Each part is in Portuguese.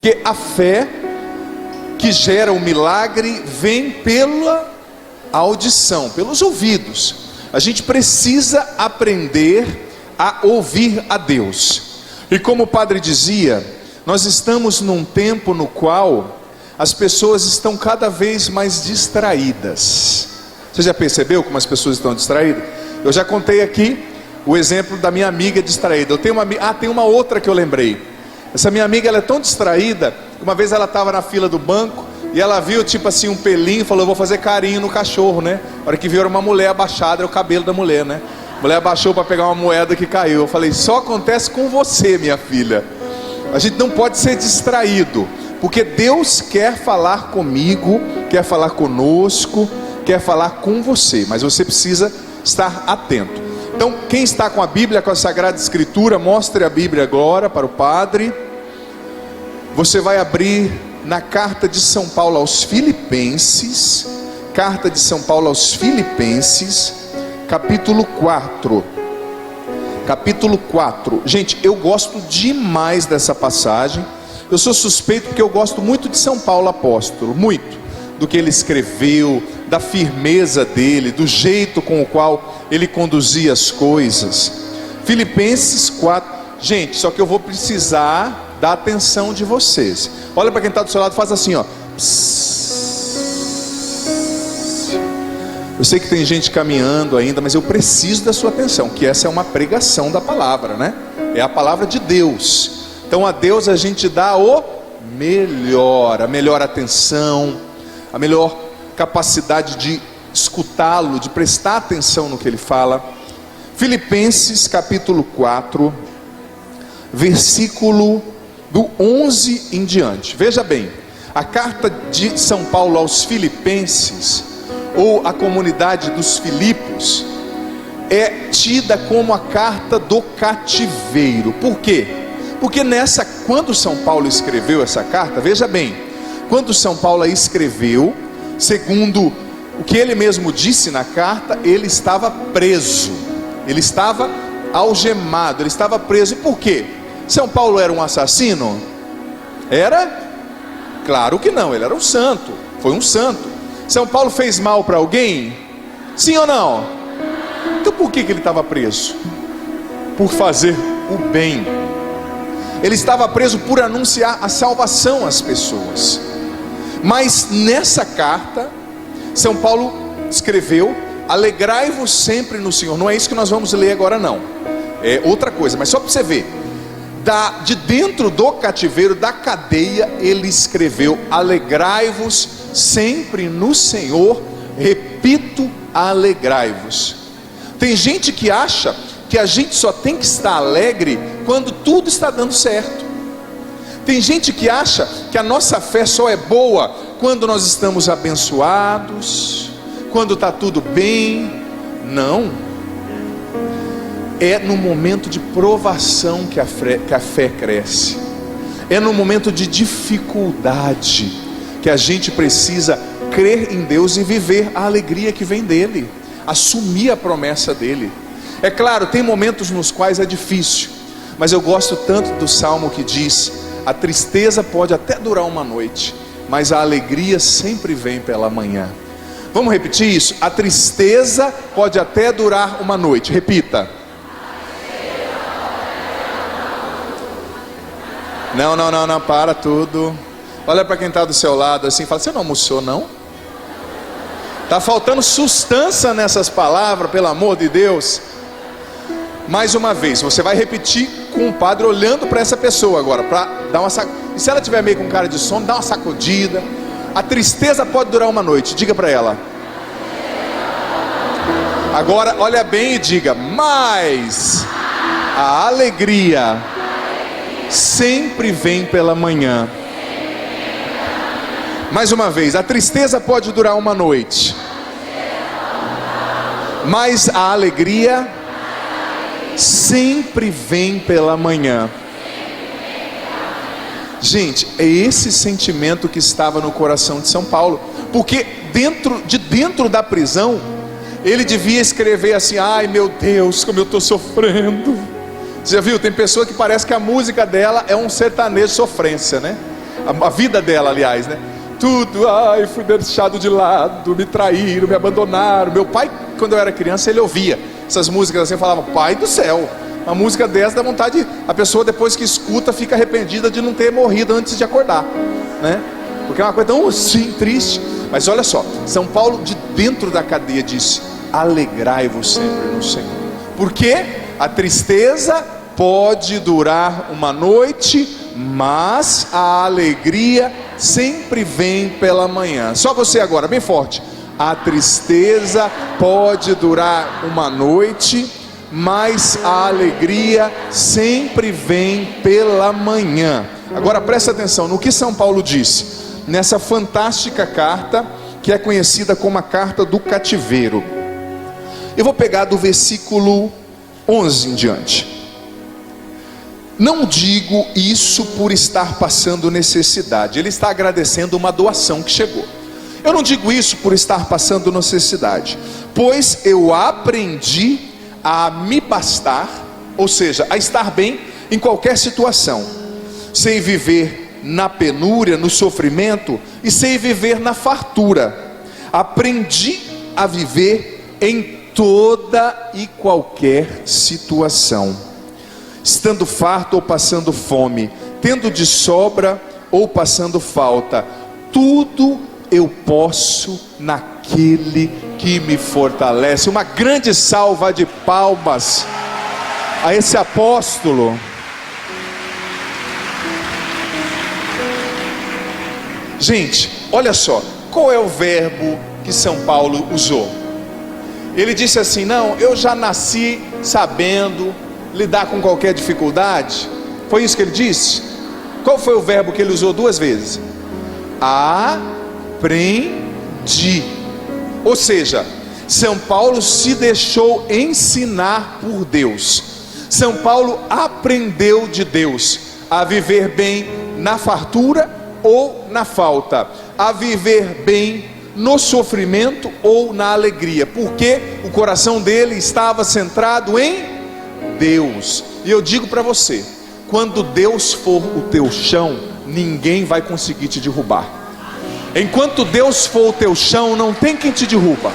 Porque a fé que gera o milagre vem pela audição, pelos ouvidos. A gente precisa aprender a ouvir a Deus. E como o padre dizia, nós estamos num tempo no qual as pessoas estão cada vez mais distraídas. Você já percebeu como as pessoas estão distraídas? Eu já contei aqui o exemplo da minha amiga distraída. Tem uma outra que eu lembrei. Essa minha amiga, ela é tão distraída. Uma vez ela estava na fila do banco e ela viu tipo assim um pelinho e falou: vou fazer carinho no cachorro, né? A hora que viu era uma mulher abaixada, era o cabelo da mulher, né? A mulher abaixou para pegar uma moeda que caiu. Eu falei: só acontece com você, minha filha. A gente não pode ser distraído, porque Deus quer falar comigo, quer falar conosco, quer falar com você, mas você precisa estar atento. Então, quem está com a Bíblia, com a Sagrada Escritura, mostre a Bíblia agora para o padre. Você vai abrir na carta de São Paulo aos Filipenses, carta de São Paulo aos Filipenses, capítulo 4. Capítulo 4. Gente, eu gosto demais dessa passagem. Eu sou suspeito porque eu gosto muito de São Paulo apóstolo, muito do que ele escreveu, da firmeza dele, do jeito com o qual ele conduzia as coisas. Filipenses 4. Gente, só que eu vou precisar da atenção de vocês. Olha para quem está do seu lado, faz assim, ó. Eu sei que tem gente caminhando ainda, mas eu preciso da sua atenção, que essa é uma pregação da palavra, né? É a palavra de Deus. Então a Deus a gente dá o melhor, a melhor atenção, a melhor capacidade de escutá-lo, de prestar atenção no que ele fala. Filipenses capítulo 4, versículo do 11 em diante. Veja bem, a carta de São Paulo aos Filipenses, ou a comunidade dos Filipos, é tida como a carta do cativeiro. Por quê? Porque quando São Paulo escreveu essa carta, veja bem, quando São Paulo a escreveu, segundo o que ele mesmo disse na carta, ele estava preso, ele estava algemado, ele estava preso. E por quê? São Paulo era um assassino? Era? Claro que não, ele era um santo, foi um santo. São Paulo fez mal para alguém? Sim ou não? Então por que ele estava preso? Por fazer o bem. Ele estava preso por anunciar a salvação às pessoas. Mas nessa carta, São Paulo escreveu: alegrai-vos sempre no Senhor. Não é isso que nós vamos ler agora não, é outra coisa, mas só para você ver. De dentro do cativeiro, da cadeia, ele escreveu: alegrai-vos sempre no Senhor. Repito, alegrai-vos. Tem gente que acha que a gente só tem que estar alegre quando tudo está dando certo. Tem gente que acha que a nossa fé só é boa quando nós estamos abençoados, quando está tudo bem. Não. É no momento de provação que a fé cresce. É no momento de dificuldade que a gente precisa crer em Deus e viver a alegria que vem dele, assumir a promessa dele. É claro, tem momentos nos quais é difícil, mas eu gosto tanto do salmo que diz: a tristeza pode até durar uma noite, mas a alegria sempre vem pela manhã. Vamos repetir isso? A tristeza pode até durar uma noite. Repita. Não, para tudo. Olha para quem está do seu lado assim, fala: você não almoçou não? Está faltando sustância nessas palavras, pelo amor de Deus. Mais uma vez, você vai repetir com o padre olhando para essa pessoa agora, para dar uma e se ela tiver meio com cara de sono, dá uma sacudida. A tristeza pode durar uma noite, diga para ela. Agora olha bem e diga: mas a alegria sempre vem pela manhã. Mais uma vez, a tristeza pode durar uma noite, mas a alegria sempre vem pela manhã. Gente, é esse sentimento que estava no coração de São Paulo, porque dentro da prisão, ele devia escrever assim: ai meu Deus, como eu estou sofrendo. Você já viu? Tem pessoa que parece que a música dela é um sertanejo sofrência, né? A vida dela, aliás, né? Tudo, ai, fui deixado de lado, me traíram, me abandonaram. Meu pai, quando eu era criança, ele ouvia essas músicas assim, falava, pai do céu, uma música dessa dá vontade, a pessoa depois que escuta fica arrependida de não ter morrido antes de acordar, né? Porque é uma coisa tão assim, triste. Mas olha só, São Paulo de dentro da cadeia disse, alegrai-vos sempre no Senhor. Porque a tristeza pode durar uma noite, mas a alegria sempre vem pela manhã. Só você agora, bem forte. A tristeza pode durar uma noite, mas a alegria sempre vem pela manhã. Agora presta atenção no que São Paulo disse nessa fantástica carta que é conhecida como a carta do cativeiro. Eu vou pegar do versículo 11 em diante. Não digo isso por estar passando necessidade. Ele está agradecendo uma doação que chegou. Eu não digo isso por estar passando necessidade, pois eu aprendi a me bastar, ou seja, a estar bem em qualquer situação. Sei viver na penúria, no sofrimento, e sei viver na fartura. Aprendi a viver em toda e qualquer situação, estando farto ou passando fome, tendo de sobra ou passando falta, tudo eu posso naquele que me fortalece. Uma grande salva de palmas a esse apóstolo. Gente, olha só, qual é o verbo que São Paulo usou? Ele disse assim, não, eu já nasci sabendo lidar com qualquer dificuldade. Foi isso que ele disse? Qual foi o verbo que ele usou duas vezes? Aprendi. Ou seja, São Paulo se deixou ensinar por Deus. São Paulo aprendeu de Deus a viver bem na fartura ou na falta, a viver bem no sofrimento ou na alegria, porque o coração dele estava centrado em Deus. E eu digo para você, quando Deus for o teu chão, ninguém vai conseguir te derrubar. Enquanto Deus for o teu chão, não tem quem te derruba.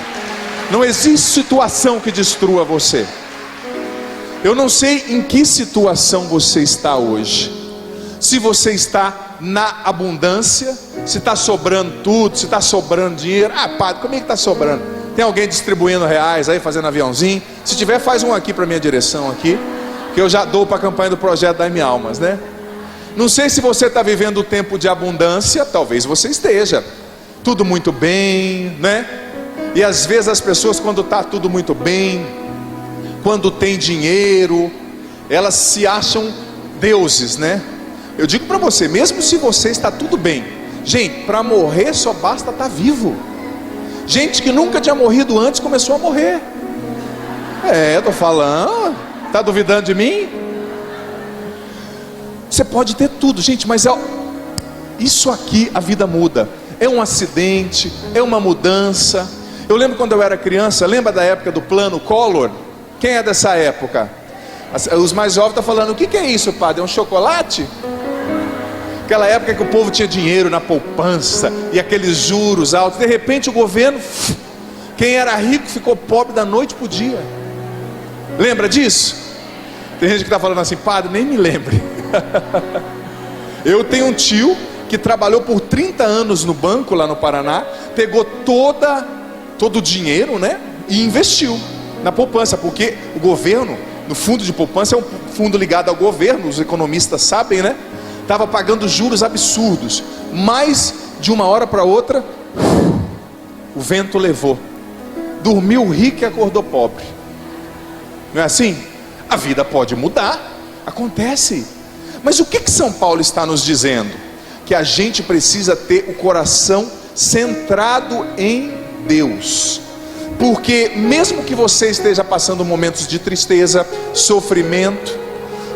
Não existe situação que destrua você. Eu não sei em que situação você está hoje. Se você está na abundância, se está sobrando tudo, se está sobrando dinheiro. Ah, padre, como é que está sobrando? Tem alguém distribuindo reais aí, fazendo aviãozinho? Se tiver, faz um aqui para minha direção aqui, que eu já dou para a campanha do projeto Dai-me Almas, né? Não sei se você está vivendo o tempo de abundância, talvez você esteja, tudo muito bem, né? E às vezes as pessoas, quando está tudo muito bem, quando tem dinheiro, elas se acham deuses, né? Eu digo para você, mesmo se você está tudo bem, gente, para morrer só basta estar vivo. Gente que nunca tinha morrido antes começou a morrer. Eu estou falando, está duvidando de mim? Você pode ter tudo, gente, mas isso aqui a vida muda. É um acidente, é uma mudança. Eu lembro quando eu era criança, lembra da época do plano Collor? Quem é dessa época? Os mais jovens estão falando, o que é isso, padre? É um chocolate? Aquela época que o povo tinha dinheiro na poupança e aqueles juros altos. De repente o governo, quem era rico ficou pobre da noite para o dia. Lembra disso? Tem gente que está falando assim, padre, nem me lembre. Eu tenho um tio que trabalhou por 30 anos no banco lá no Paraná, pegou todo o dinheiro, né, e investiu na poupança, porque o governo, no fundo de poupança, é um fundo ligado ao governo, os economistas sabem, né? Estava pagando juros absurdos, mas de uma hora para outra, o vento levou. Dormiu rico e acordou pobre. Não é assim? A vida pode mudar, acontece. Mas o que São Paulo está nos dizendo? Que a gente precisa ter o coração centrado em Deus. Porque mesmo que você esteja passando momentos de tristeza, sofrimento,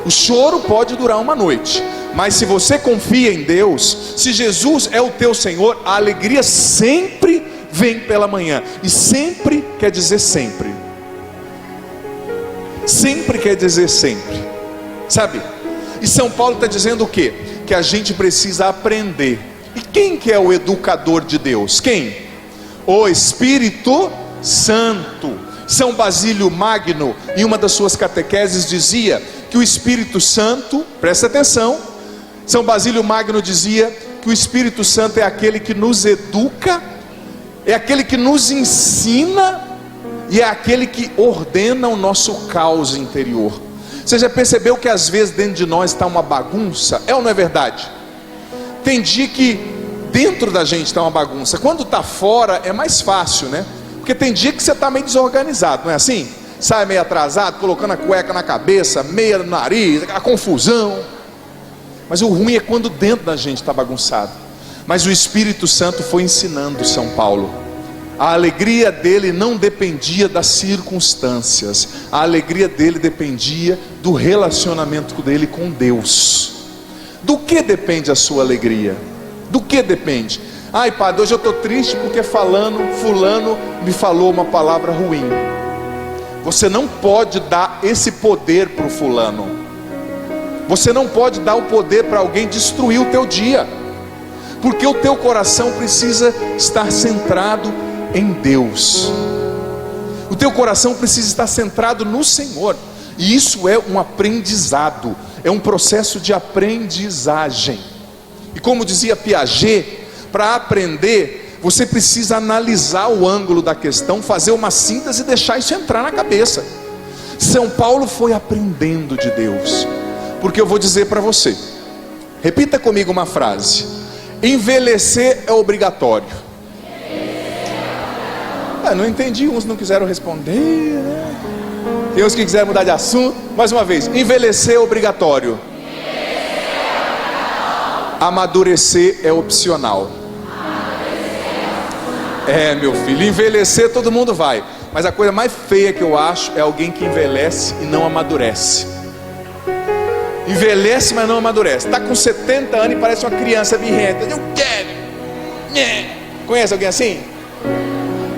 o choro pode durar uma noite, mas se você confia em Deus, se Jesus é o teu Senhor, a alegria sempre vem pela manhã. E sempre quer dizer sempre. Sempre quer dizer sempre. Sabe? E São Paulo está dizendo o quê? Que a gente precisa aprender. E quem que é o educador de Deus? Quem? O Espírito Santo. São Basílio Magno, em uma das suas catequeses, dizia que o Espírito Santo, presta atenção, São Basílio Magno dizia que o Espírito Santo é aquele que nos educa, é aquele que nos ensina e é aquele que ordena o nosso caos interior. Você já percebeu que às vezes dentro de nós está uma bagunça? É ou não é verdade? Tem dia que dentro da gente está uma bagunça. Quando está fora é mais fácil, né? Porque tem dia que você está meio desorganizado, não é assim? Sai meio atrasado, colocando a cueca na cabeça, meia no nariz, aquela confusão. Mas o ruim é quando dentro da gente está bagunçado. Mas o Espírito Santo foi ensinando São Paulo. A alegria dele não dependia das circunstâncias. A alegria dele dependia do relacionamento dele com Deus. Do que depende a sua alegria? Do que depende? Ai, padre, hoje eu estou triste porque fulano me falou uma palavra ruim. Você não pode dar esse poder para o fulano. Você não pode dar o poder para alguém destruir o teu dia. Porque o teu coração precisa estar centrado em Deus. O teu coração precisa estar centrado no Senhor. E isso é um aprendizado. É um processo de aprendizagem. E como dizia Piaget, para aprender, você precisa analisar o ângulo da questão, fazer uma síntese e deixar isso entrar na cabeça. São Paulo foi aprendendo de Deus. Porque eu vou dizer para você, repita comigo uma frase: envelhecer é obrigatório. Não entendi, uns não quiseram responder, né? Tem uns que quiseram mudar de assunto. Mais uma vez, envelhecer é obrigatório. Amadurecer é opcional. Meu filho, envelhecer todo mundo vai. Mas a coisa mais feia que eu acho é alguém que envelhece e não amadurece. Envelhece, mas não amadurece. Está com 70 anos e parece uma criança birrenta. Eu quero. Conhece alguém assim?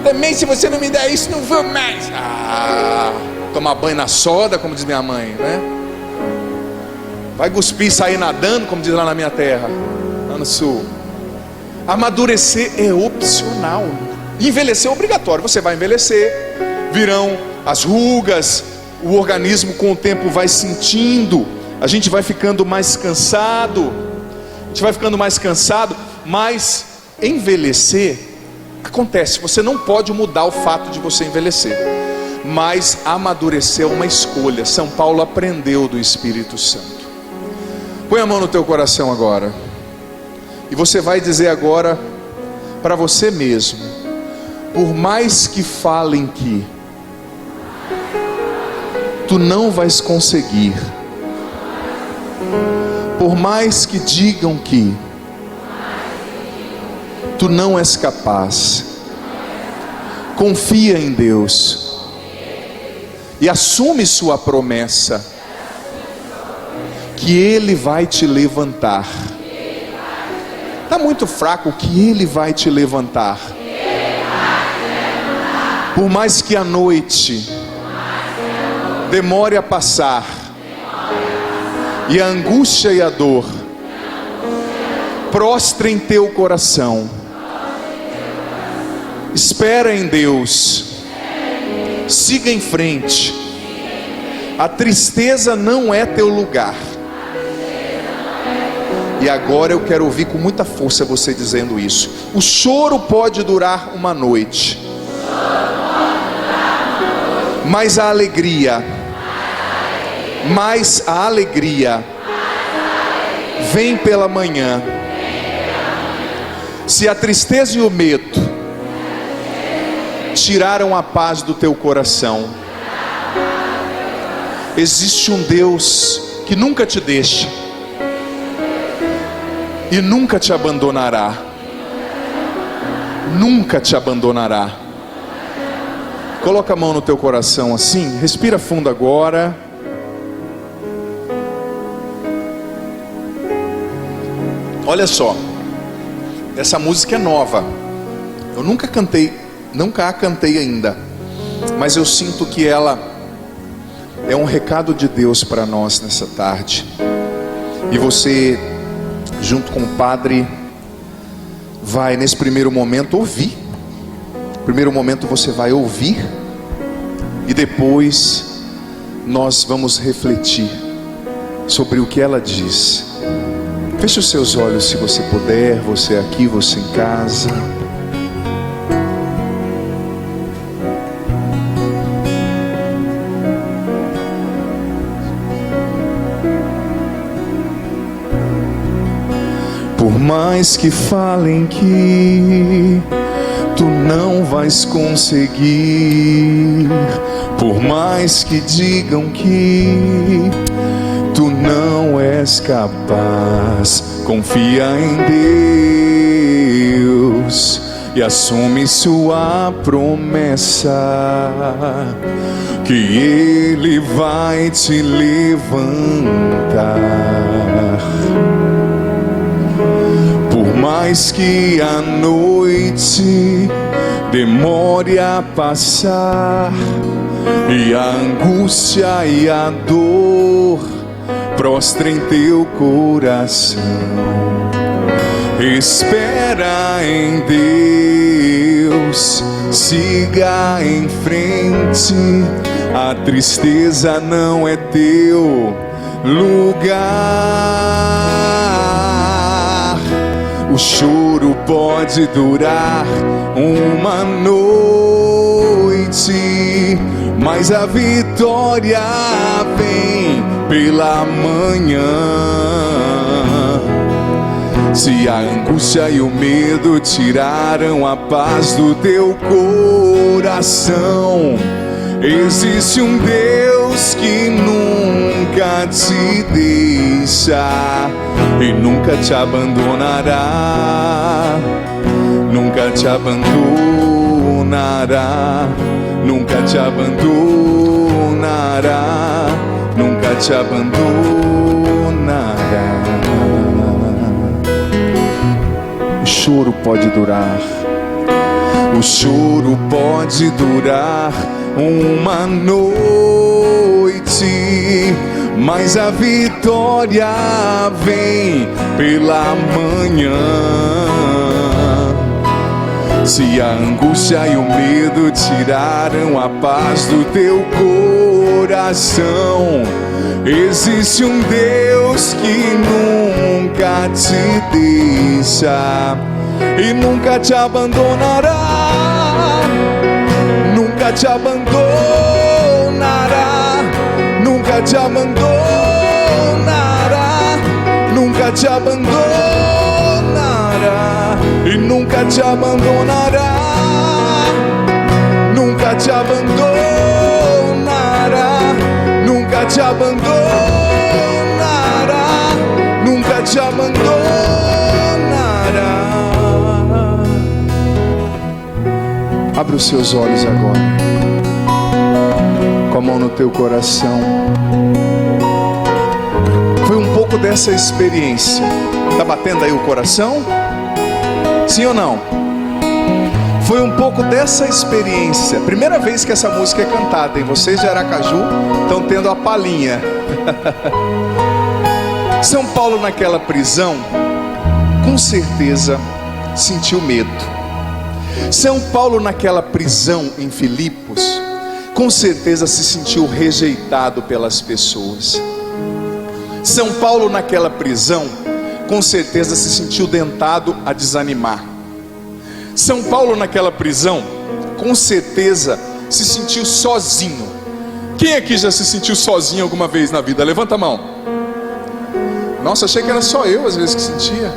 Também, se você não me der isso, não vou mais. Tomar banho na soda, como diz minha mãe, né? Vai cuspir e sair nadando, como diz lá na minha terra, lá no sul. Amadurecer é opcional. Envelhecer é obrigatório. Você vai envelhecer, virão as rugas, o organismo com o tempo vai sentindo, a gente vai ficando mais cansado, mas envelhecer acontece. Você não pode mudar o fato de você envelhecer, mas amadurecer é uma escolha. São Paulo aprendeu do Espírito Santo. Põe a mão no teu coração agora, e você vai dizer agora para você mesmo: por mais que falem que tu não vais conseguir, por mais que digam que tu não és capaz, confia em Deus e assume sua promessa, que Ele vai te levantar. Está muito fraco, que Ele vai te levantar. Por mais que a noite demore a passar, e a angústia e a dor prostrem teu coração, espera em Deus, siga em frente. A tristeza não é teu lugar. E agora eu quero ouvir com muita força você dizendo isso. O choro pode durar uma noite, mas a alegria vem pela manhã. Se a tristeza e o medo tiraram a paz do teu coração, existe um Deus que nunca te deixa e nunca te abandonará. Nunca te abandonará. Coloca a mão no teu coração assim, respira fundo agora. Olha só, essa música é nova. Eu nunca a cantei ainda, mas eu sinto que ela é um recado de Deus para nós nessa tarde. E você, junto com o padre, vai nesse primeiro momento ouvir. Primeiro momento você vai ouvir, e depois nós vamos refletir sobre o que ela diz. Feche os seus olhos se você puder, você aqui, você em casa. Por mais que falem que tu não vais conseguir, por mais que digam que tu não és capaz, confia em Deus e assume sua promessa, que Ele vai te levantar. Por mais que a noite demore a passar, e a angústia e a dor prostrem teu coração, espera em Deus, siga em frente, a tristeza não é teu lugar. O choro pode durar uma noite, mas a vitória vem pela manhã. Se a angústia e o medo tiraram a paz do teu coração, existe um Deus que nunca te deixa e nunca te abandonará, nunca te abandonará, nunca te abandonará, nunca te abandonará. O choro pode durar, o choro pode durar uma noite, mas a vitória vem pela manhã. Se a angústia e o medo tiraram a paz do teu coração, existe um Deus que nunca te deixa e nunca te abandonará, nunca te abandonará, nunca te abandonará, nunca te abandonará e nunca te abandonará, nunca te abandonará, nunca te abandonará, nunca te abandonará. Abre os seus olhos agora, com a mão no teu coração. Foi um pouco dessa experiência. Tá batendo aí o coração? Sim ou não? Foi um pouco dessa experiência. Primeira vez que essa música é cantada, hein? Vocês de Aracaju estão tendo a palhinha. São Paulo naquela prisão, com certeza sentiu medo. São Paulo naquela prisão em Filipos, com certeza se sentiu rejeitado pelas pessoas. São Paulo naquela prisão, com certeza se sentiu tentado a desanimar. São Paulo naquela prisão, com certeza se sentiu sozinho. Quem aqui já se sentiu sozinho alguma vez na vida? Levanta a mão. Nossa, achei que era só eu às vezes que sentia.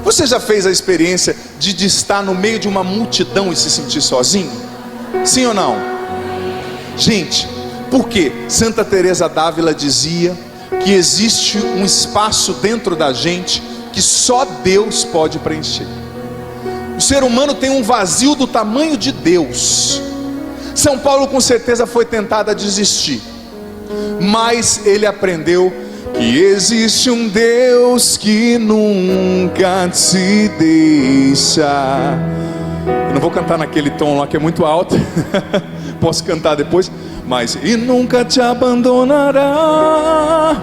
Você já fez a experiência de estar no meio de uma multidão e se sentir sozinho? Sim ou não? Gente, por quê? Santa Teresa d'Ávila dizia que existe um espaço dentro da gente que só Deus pode preencher. O ser humano tem um vazio do tamanho de Deus. São Paulo com certeza foi tentado a desistir, mas ele aprendeu que existe um Deus que nunca te deixa. Eu não vou cantar naquele tom lá que é muito alto. Posso cantar depois. Mas e nunca te abandonará,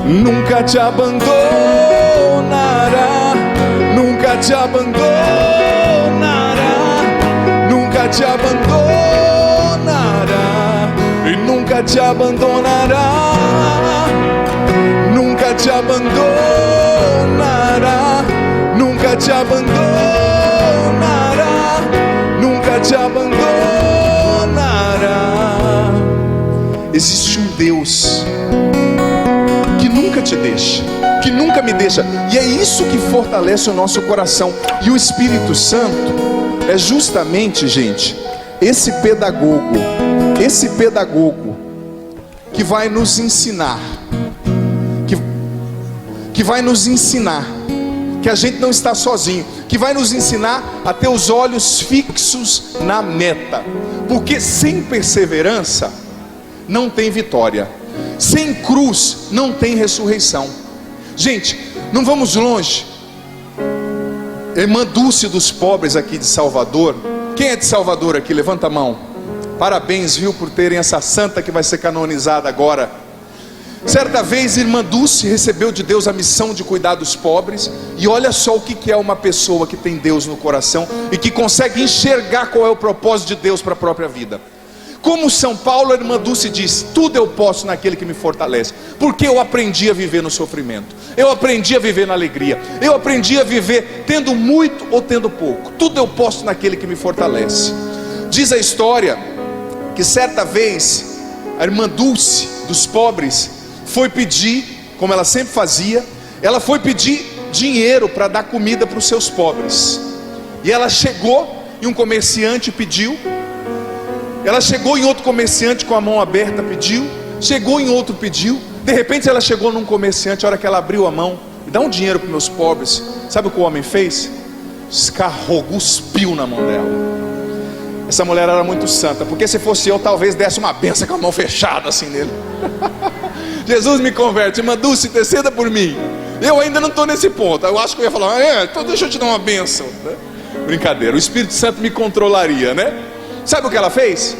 nunca te abandonará, nunca te abandonará, nunca te abandonará, e nunca te abandonará, nunca te abandonará, nunca te abandonará, nunca te abandonará. Existe um Deus que nunca te deixa, que nunca me deixa, e é isso que fortalece o nosso coração. E o Espírito Santo é justamente, gente, esse pedagogo que vai nos ensinar, que vai nos ensinar que a gente não está sozinho, que vai nos ensinar a ter os olhos fixos na meta, porque sem perseverança não tem vitória, sem cruz não tem ressurreição. Gente, não vamos longe. Irmã Dulce dos Pobres aqui de Salvador. Quem é de Salvador aqui? Levanta a mão. Parabéns, viu, por terem essa santa que vai ser canonizada agora. Certa vez, irmã Dulce recebeu de Deus a missão de cuidar dos pobres. E olha só o que é uma pessoa que tem Deus no coração e que consegue enxergar qual é o propósito de Deus para a própria vida. Como São Paulo, a irmã Dulce diz: tudo eu posso naquele que me fortalece. Porque eu aprendi a viver no sofrimento, eu aprendi a viver na alegria, eu aprendi a viver tendo muito ou tendo pouco. Tudo eu posso naquele que me fortalece. Diz a história que certa vez a irmã Dulce dos Pobres foi pedir, como ela sempre fazia, ela foi pedir dinheiro para dar comida para os seus pobres. E ela chegou e um comerciante pediu. Ela chegou em outro comerciante com a mão aberta, pediu. Chegou em outro, pediu. De repente ela chegou num comerciante, a hora que ela abriu a mão: me dá um dinheiro para meus pobres. Sabe o que o homem fez? Escarrou, cuspiu na mão dela. Essa mulher era muito santa, porque se fosse eu, talvez desse uma benção com a mão fechada assim nele. Jesus me converte, irmã Dulce, interceda por mim. Eu ainda não estou nesse ponto. Eu acho que eu ia falar: então deixa eu te dar uma benção, né? Brincadeira, o Espírito Santo me controlaria, né? Sabe o que ela fez?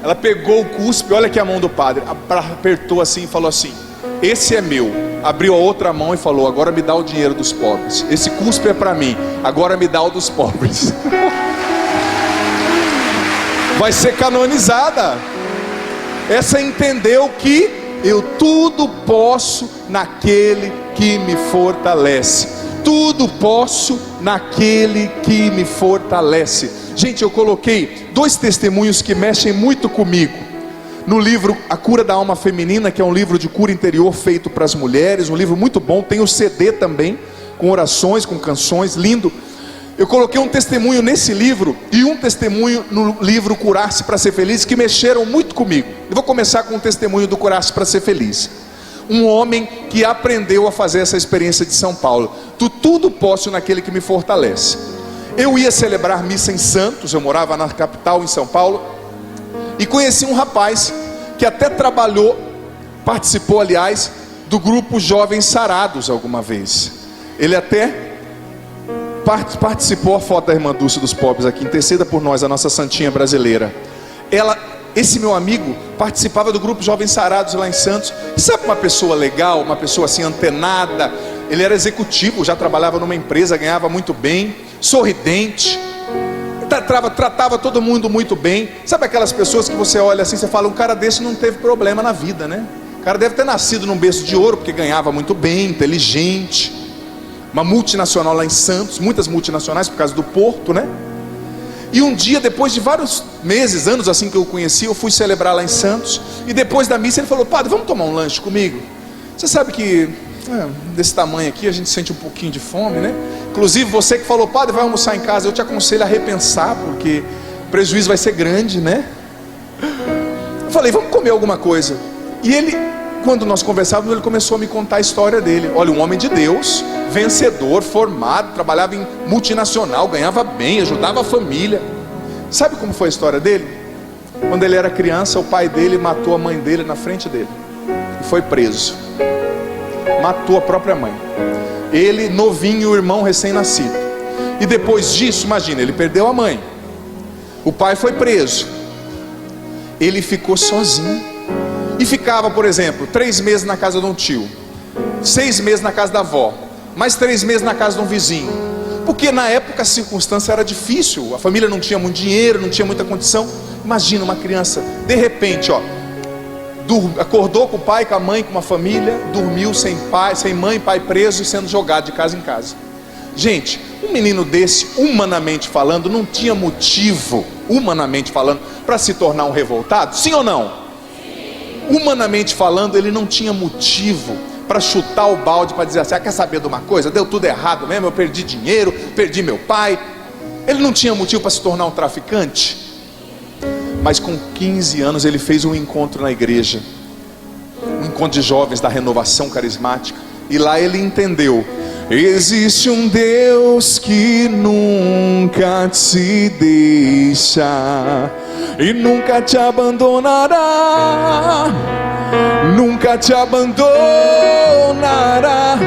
Ela pegou o cuspe, olha aqui a mão do padre, apertou assim e falou assim: esse é meu. Abriu a outra mão e falou: agora me dá o dinheiro dos pobres. Esse cuspe é para mim, agora me dá o dos pobres. Vai ser canonizada. Essa entendeu que eu tudo posso naquele que me fortalece. Tudo posso naquele que me fortalece. Gente, eu coloquei 2 testemunhos que mexem muito comigo no livro A Cura da Alma Feminina, que é um livro de cura interior feito para as mulheres, um livro muito bom. Tem o CD também, com orações, com canções, lindo. Eu coloquei um testemunho nesse livro e um testemunho no livro Curar-se para Ser Feliz, que mexeram muito comigo. Eu vou começar com o testemunho do Curar-se para Ser Feliz. Um homem que aprendeu a fazer essa experiência de São Paulo. Tudo posso naquele que me fortalece. Eu ia celebrar missa em Santos, eu morava na capital, em São Paulo, e conheci um rapaz que até trabalhou, participou aliás, do grupo Jovens Sarados alguma vez. Ele até participou, a foto da irmã Dulce dos Pobres aqui, interceda por nós, a nossa santinha brasileira. Esse meu amigo participava do grupo Jovens Sarados lá em Santos. E sabe uma pessoa legal, uma pessoa assim antenada? Ele era executivo, já trabalhava numa empresa, ganhava muito bem, sorridente, tratava todo mundo muito bem. Sabe aquelas pessoas que você olha assim, você fala: um cara desse não teve problema na vida, né? O cara deve ter nascido num berço de ouro, porque ganhava muito bem, inteligente. Uma multinacional lá em Santos, muitas multinacionais por causa do porto, né? E um dia, depois de vários meses, anos assim que eu o conheci, eu fui celebrar lá em Santos. E depois da missa ele falou: padre, vamos tomar um lanche comigo? Você sabe que desse tamanho aqui a gente sente um pouquinho de fome, né? Inclusive você que falou: padre, vai almoçar em casa, eu te aconselho a repensar, porque o prejuízo vai ser grande, né? Eu falei: vamos comer alguma coisa. E ele, quando nós conversávamos, ele começou a me contar a história dele. Olha, um homem de Deus, vencedor, formado, trabalhava em multinacional, ganhava bem, ajudava a família. Sabe como foi a história dele? Quando ele era criança, o pai dele matou a mãe dele na frente dele e foi preso. Matou a própria mãe. Ele novinho, o irmão recém-nascido. E depois disso, imagina, ele perdeu a mãe, o pai foi preso, ele ficou sozinho. E ficava, por exemplo, 3 meses na casa de um tio. 6 meses na casa da avó, mais 3 meses na casa de um vizinho, porque na época a circunstância era difícil, a família não tinha muito dinheiro, não tinha muita condição. Imagina uma criança, de repente, acordou com o pai, com a mãe, com uma família, dormiu sem pai, sem mãe, pai preso e sendo jogado de casa em casa. Gente, um menino desse, humanamente falando, não tinha motivo, humanamente falando, para se tornar um revoltado, sim ou não? Humanamente falando, ele não tinha motivo para chutar o balde, para dizer assim: quer saber de uma coisa? Deu tudo errado mesmo, eu perdi dinheiro, perdi meu pai. Ele não tinha motivo para se tornar um traficante. Mas com 15 anos ele fez um encontro na igreja, um encontro de jovens da renovação carismática, e lá ele entendeu: existe um Deus que nunca te deixa e nunca te abandonará, nunca te abandonará,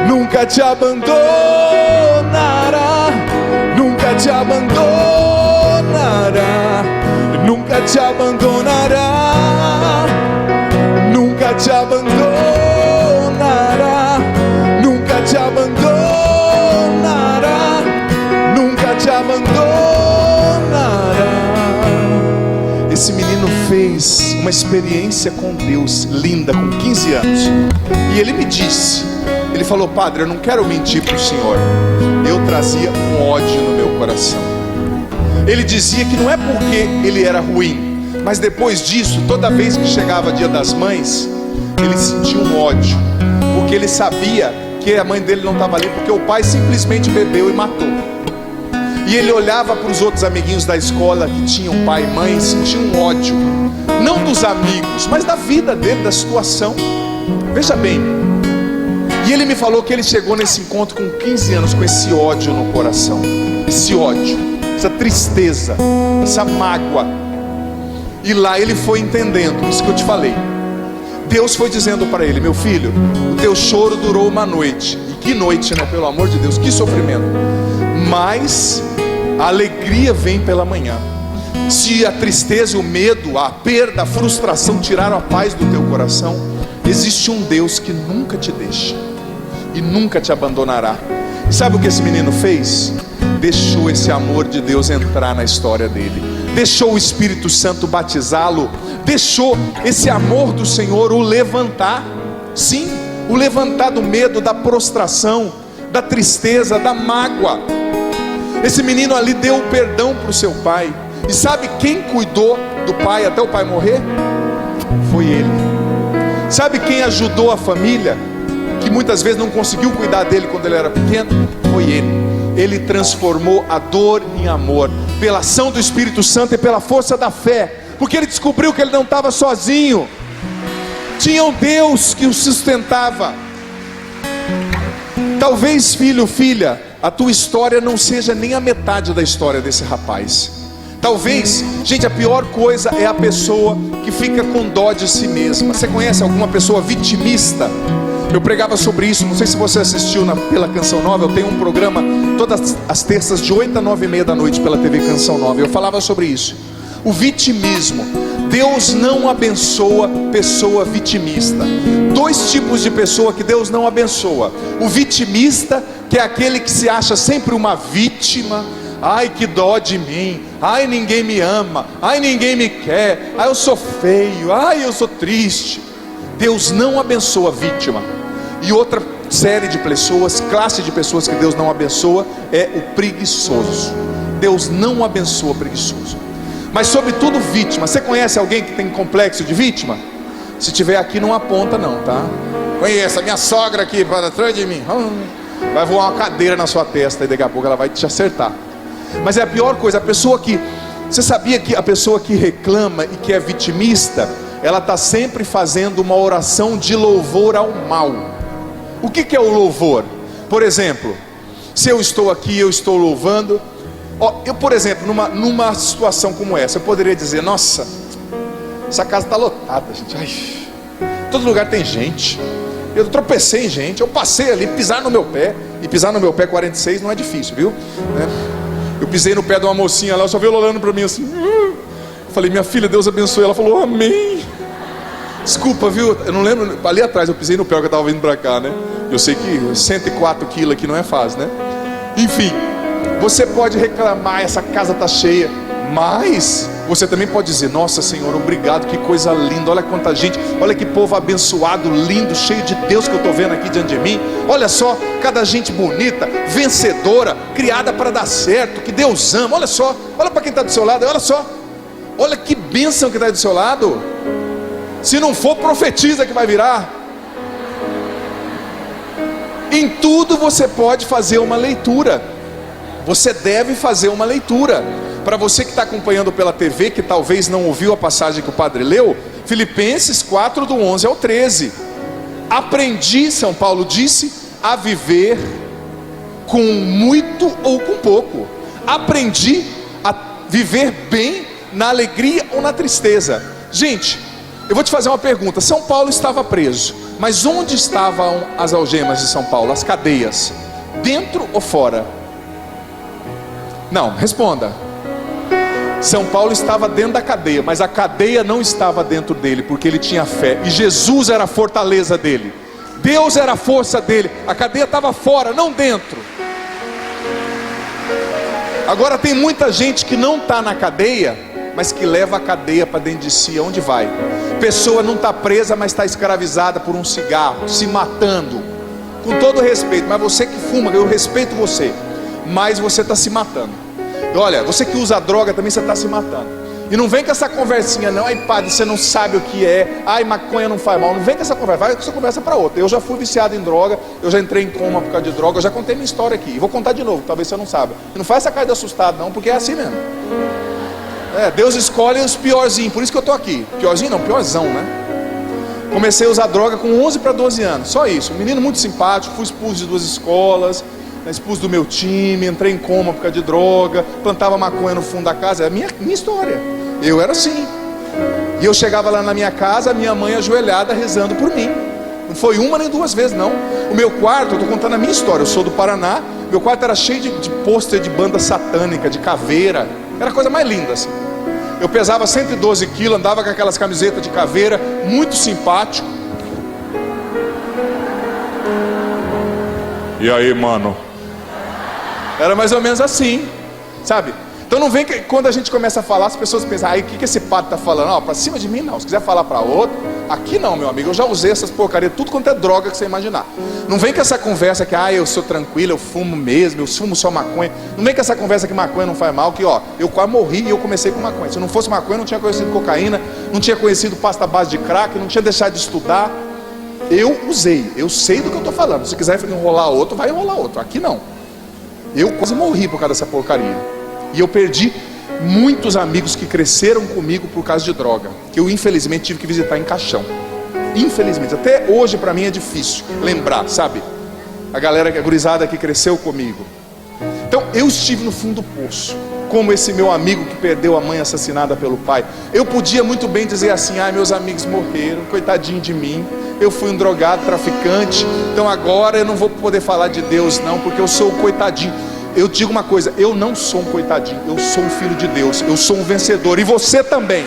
nunca te abandonará, nunca te abandonará, nunca te abandonará, nunca te abandonará, nunca te abandonará, nunca te abandonará. Esse menino fez uma experiência com Deus linda com 15 anos, e ele me disse, ele falou: padre, eu não quero mentir para o senhor, eu trazia um ódio no meu coração. Ele dizia que não é porque ele era ruim, mas depois disso, toda vez que chegava dia das mães, ele sentia um ódio, porque ele sabia que a mãe dele não estava ali, porque o pai simplesmente bebeu e matou. E ele olhava para os outros amiguinhos da escola que tinham pai e mãe e sentia um ódio, não dos amigos, mas da vida dele, da situação. Veja bem, e ele me falou que ele chegou nesse encontro com 15 anos com esse ódio no coração, esse ódio, essa tristeza, essa mágoa. E lá ele foi entendendo isso que eu te falei. Deus foi dizendo para ele: meu filho, o teu choro durou uma noite. E que noite, né? Pelo amor de Deus, que sofrimento. Mas a alegria vem pela manhã. Se a tristeza, o medo, a perda, a frustração tiraram a paz do teu coração, existe um Deus que nunca te deixa e nunca te abandonará. E sabe o que esse menino fez? Deixou esse amor de Deus entrar na história dele, deixou o Espírito Santo batizá-lo, deixou esse amor do Senhor o levantar. Sim, o levantar do medo, da prostração, da tristeza, da mágoa. Esse menino ali deu o perdão para o seu pai. E sabe quem cuidou do pai até o pai morrer? Foi ele. Sabe quem ajudou a família, que muitas vezes não conseguiu cuidar dele quando ele era pequeno? Foi ele. Ele transformou a dor em amor, pela ação do Espírito Santo e pela força da fé, porque ele descobriu que ele não estava sozinho, tinha um Deus que o sustentava. Talvez, filho, filha, a tua história não seja nem a metade da história desse rapaz. Talvez, gente, a pior coisa é a pessoa que fica com dó de si mesma. Você conhece alguma pessoa vitimista? Eu pregava sobre isso, não sei se você assistiu pela Canção Nova. Eu tenho um programa todas as terças de 8 a 9h30 da noite pela TV Canção Nova. Eu falava sobre isso, o vitimismo. Deus não abençoa pessoa vitimista. 2 tipos de pessoa que Deus não abençoa: o vitimista, que é aquele que se acha sempre uma vítima. Ai, que dó de mim, ai, ninguém me ama, ai, ninguém me quer, ai, eu sou feio, ai, eu sou triste. Deus não abençoa a vítima. E outra série de pessoas, classe de pessoas que Deus não abençoa, é o preguiçoso. Deus não abençoa preguiçoso. Mas sobretudo vítima. Você conhece alguém que tem complexo de vítima? Se tiver aqui, não aponta não, tá? Conheço a minha sogra aqui para trás de mim. Vai voar uma cadeira na sua testa e daqui a pouco ela vai te acertar. Mas é a pior coisa, a pessoa que... Você sabia que a pessoa que reclama e que é vitimista, ela está sempre fazendo uma oração de louvor ao mal. O que é o louvor? Por exemplo, se eu estou aqui, eu estou louvando. Eu, por exemplo, numa situação como essa, eu poderia dizer: nossa, essa casa está lotada, gente. Ai, todo lugar tem gente. Eu tropecei em gente, eu passei ali, pisar no meu pé. E pisar no meu pé 46 não é difícil, viu? Eu pisei no pé de uma mocinha lá, eu só vi ela olhando para mim assim. Eu falei: minha filha, Deus abençoe. Ela falou: amém. Desculpa, viu? Eu não lembro, ali atrás eu pisei no pé que eu estava vindo para cá, né? Eu sei que 104 quilos aqui não é fácil, né? Enfim, você pode reclamar, essa casa está cheia, mas você também pode dizer: nossa Senhor, obrigado, que coisa linda, olha quanta gente, olha que povo abençoado, lindo, cheio de Deus que eu estou vendo aqui diante de mim. Olha só, cada gente bonita, vencedora, criada para dar certo, que Deus ama. Olha só, olha para quem está do seu lado, olha só, olha que bênção que está aí do seu lado. Se não for, profetiza que vai virar. Em tudo você pode fazer uma leitura. Você deve fazer uma leitura. Para você que está acompanhando pela TV, que talvez não ouviu a passagem que o padre leu, Filipenses 4, do 11 ao 13. Aprendi, São Paulo disse, a viver com muito ou com pouco. Aprendi a viver bem na alegria ou na tristeza. Gente, eu vou te fazer uma pergunta. São Paulo estava preso, mas onde estavam as algemas de São Paulo, as cadeias? Dentro ou fora? Não, responda. São Paulo estava dentro da cadeia, mas a cadeia não estava dentro dele, porque ele tinha fé, e Jesus era a fortaleza dele, Deus era a força dele. A cadeia estava fora, não dentro. Agora tem muita gente que não está na cadeia, mas que leva a cadeia para dentro de si. Aonde vai? Pessoa não está presa, mas está escravizada por um cigarro, se matando. Com todo respeito, mas você que fuma, eu respeito você, mas você está se matando. Olha, você que usa droga também, você está se matando. E não vem com essa conversinha não: ai padre, você não sabe o que é, ai maconha não faz mal. Não vem com essa conversa, vai com essa conversa para outra. Eu já fui viciado em droga, eu já entrei em coma por causa de droga, eu já contei minha história aqui, e vou contar de novo, talvez você não saiba. E não faz essa cara de assustado não, porque é assim mesmo. Deus escolhe os piorzinhos, por isso que eu estou aqui. Piorzinho não, piorzão, né? Comecei a usar droga com 11 para 12 anos, só isso. Um menino muito simpático, fui expulso de 2 escolas, expulso do meu time, entrei em coma por causa de droga, plantava maconha no fundo da casa. É a minha história. Eu era assim. E eu chegava lá na minha casa, minha mãe ajoelhada rezando por mim. Não foi uma nem 2 vezes não. O meu quarto, eu estou contando a minha história, eu sou do Paraná. Meu quarto era cheio de pôster de banda satânica, de caveira. Era a coisa mais linda assim. Eu pesava 112 quilos, andava com aquelas camisetas de caveira, muito simpático. E aí, mano? Era mais ou menos assim, sabe? Então não vem que quando a gente começa a falar, as pessoas pensam: aí o que esse padre está falando? Não, para cima de mim não, se quiser falar para outro. Aqui não, meu amigo, eu já usei essas porcarias, tudo quanto é droga que você imaginar. Não vem com essa conversa que eu sou tranquilo, eu fumo mesmo, eu fumo só maconha. Não vem com essa conversa que maconha não faz mal, que eu quase morri e eu comecei com maconha. Se não fosse maconha, eu não tinha conhecido cocaína, não tinha conhecido pasta base de crack, não tinha deixado de estudar. Eu usei, eu sei do que eu estou falando. Se quiser enrolar outro, vai enrolar outro. Aqui não. Eu quase morri por causa dessa porcaria. E eu perdi muitos amigos que cresceram comigo por causa de droga, que eu infelizmente tive que visitar em caixão. Infelizmente, até hoje para mim é difícil lembrar, sabe? A galera, a gurizada que cresceu comigo. Então eu estive no fundo do poço, como esse meu amigo que perdeu a mãe assassinada pelo pai. Eu podia muito bem dizer assim: meus amigos morreram, coitadinho de mim, eu fui um drogado, traficante, então agora eu não vou poder falar de Deus não, porque eu sou o coitadinho. Eu digo uma coisa: eu não sou um coitadinho, eu sou um filho de Deus, eu sou um vencedor, e você também.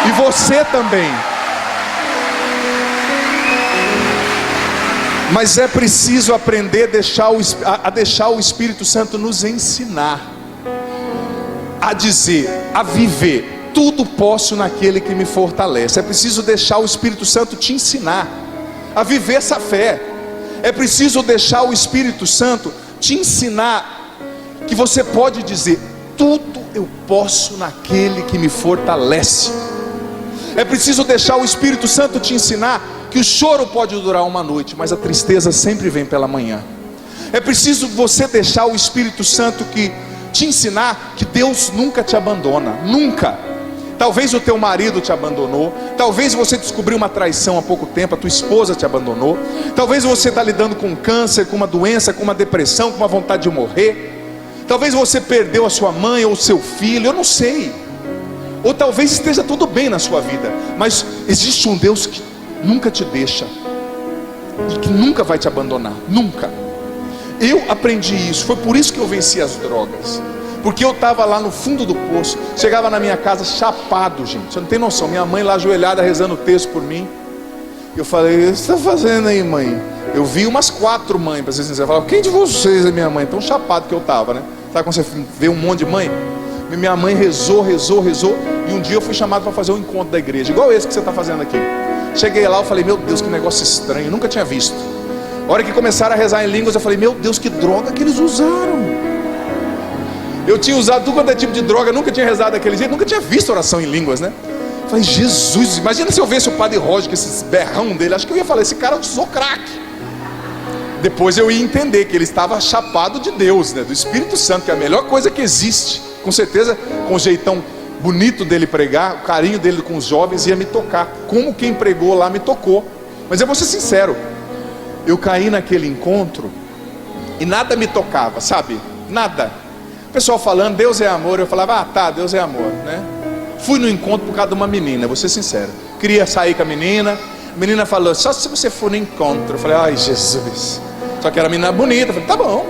E você também. Mas é preciso aprender a deixar o Espírito Santo nos ensinar a dizer, a viver: tudo posso naquele que me fortalece. É preciso deixar o Espírito Santo te ensinar a viver essa fé. É preciso deixar o Espírito Santo te ensinar que você pode dizer: tudo eu posso naquele que me fortalece. É preciso deixar o Espírito Santo te ensinar que o choro pode durar uma noite, mas a tristeza sempre vem pela manhã. É preciso você deixar o Espírito Santo que te ensinar que Deus nunca te abandona, nunca. Talvez o teu marido te abandonou, talvez você descobriu uma traição há pouco tempo, a tua esposa te abandonou, talvez você está lidando com câncer, com uma doença, com uma depressão, com uma vontade de morrer, talvez você perdeu a sua mãe ou o seu filho, eu não sei, ou talvez esteja tudo bem na sua vida, mas existe um Deus que nunca te deixa e que nunca vai te abandonar, nunca. Eu aprendi isso, foi por isso que eu venci as drogas, porque eu estava lá no fundo do poço. Chegava na minha casa chapado, gente, você não tem noção. Minha mãe lá ajoelhada rezando o texto por mim. Eu falei: o que você está fazendo aí, mãe? Eu vi umas 4 mães, para ser sincero. Eu falava: quem de vocês é minha mãe? Tão chapado que eu estava, né? Sabe quando você vê um monte de mãe? Minha mãe rezou. E um dia eu fui chamado para fazer um encontro da igreja, igual esse que você está fazendo aqui. Cheguei lá, eu falei: meu Deus, que negócio estranho, nunca tinha visto. A hora que começaram a rezar em línguas, eu falei: meu Deus, que droga que eles usaram. Eu tinha usado tudo quanto é tipo de droga, nunca tinha rezado daquele jeito, nunca tinha visto oração em línguas, né? Eu falei: Jesus, imagina se eu visse o Padre Roger com esses berrão dele. Acho que eu ia falar: esse cara usou crack. Depois eu ia entender que ele estava chapado de Deus, né? Do Espírito Santo, que é a melhor coisa que existe. Com certeza, com o jeitão bonito dele pregar, o carinho dele com os jovens ia me tocar, como quem pregou lá me tocou. Mas eu vou ser sincero, eu caí naquele encontro e nada me tocava, sabe? Nada. O pessoal falando: Deus é amor. Eu falava: ah, tá, Deus é amor, né? Fui no encontro por causa de uma menina, vou ser sincero. Queria sair com a menina falou: só se você for no encontro. Eu falei: ai, Jesus. Só que era menina bonita. Eu falei: tá bom,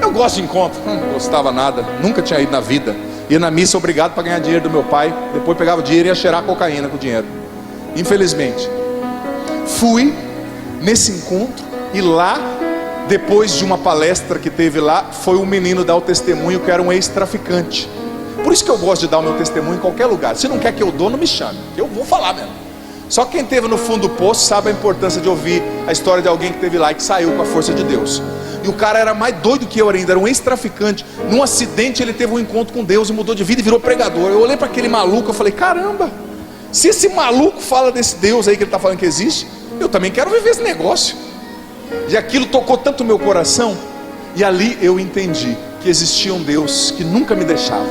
eu gosto de encontro. Não gostava nada, nunca tinha ido na vida. Ia na missa obrigado para ganhar dinheiro do meu pai. Depois pegava o dinheiro e ia cheirar cocaína com o dinheiro. Infelizmente. Fui nesse encontro e lá, depois de uma palestra que teve lá, foi um menino dar o testemunho que era um ex-traficante. Por isso que eu gosto de dar o meu testemunho em qualquer lugar. Se não quer que eu dou, não me chame, eu vou falar mesmo. Só quem esteve no fundo do poço sabe a importância de ouvir a história de alguém que esteve lá e que saiu com a força de Deus. E o cara era mais doido que eu ainda, era um ex-traficante. Num acidente ele teve um encontro com Deus e mudou de vida e virou pregador. Eu olhei para aquele maluco, eu falei: caramba, se esse maluco fala desse Deus aí que ele está falando que existe, eu também quero viver esse negócio. E aquilo tocou tanto o meu coração. E ali eu entendi que existia um Deus que nunca me deixava.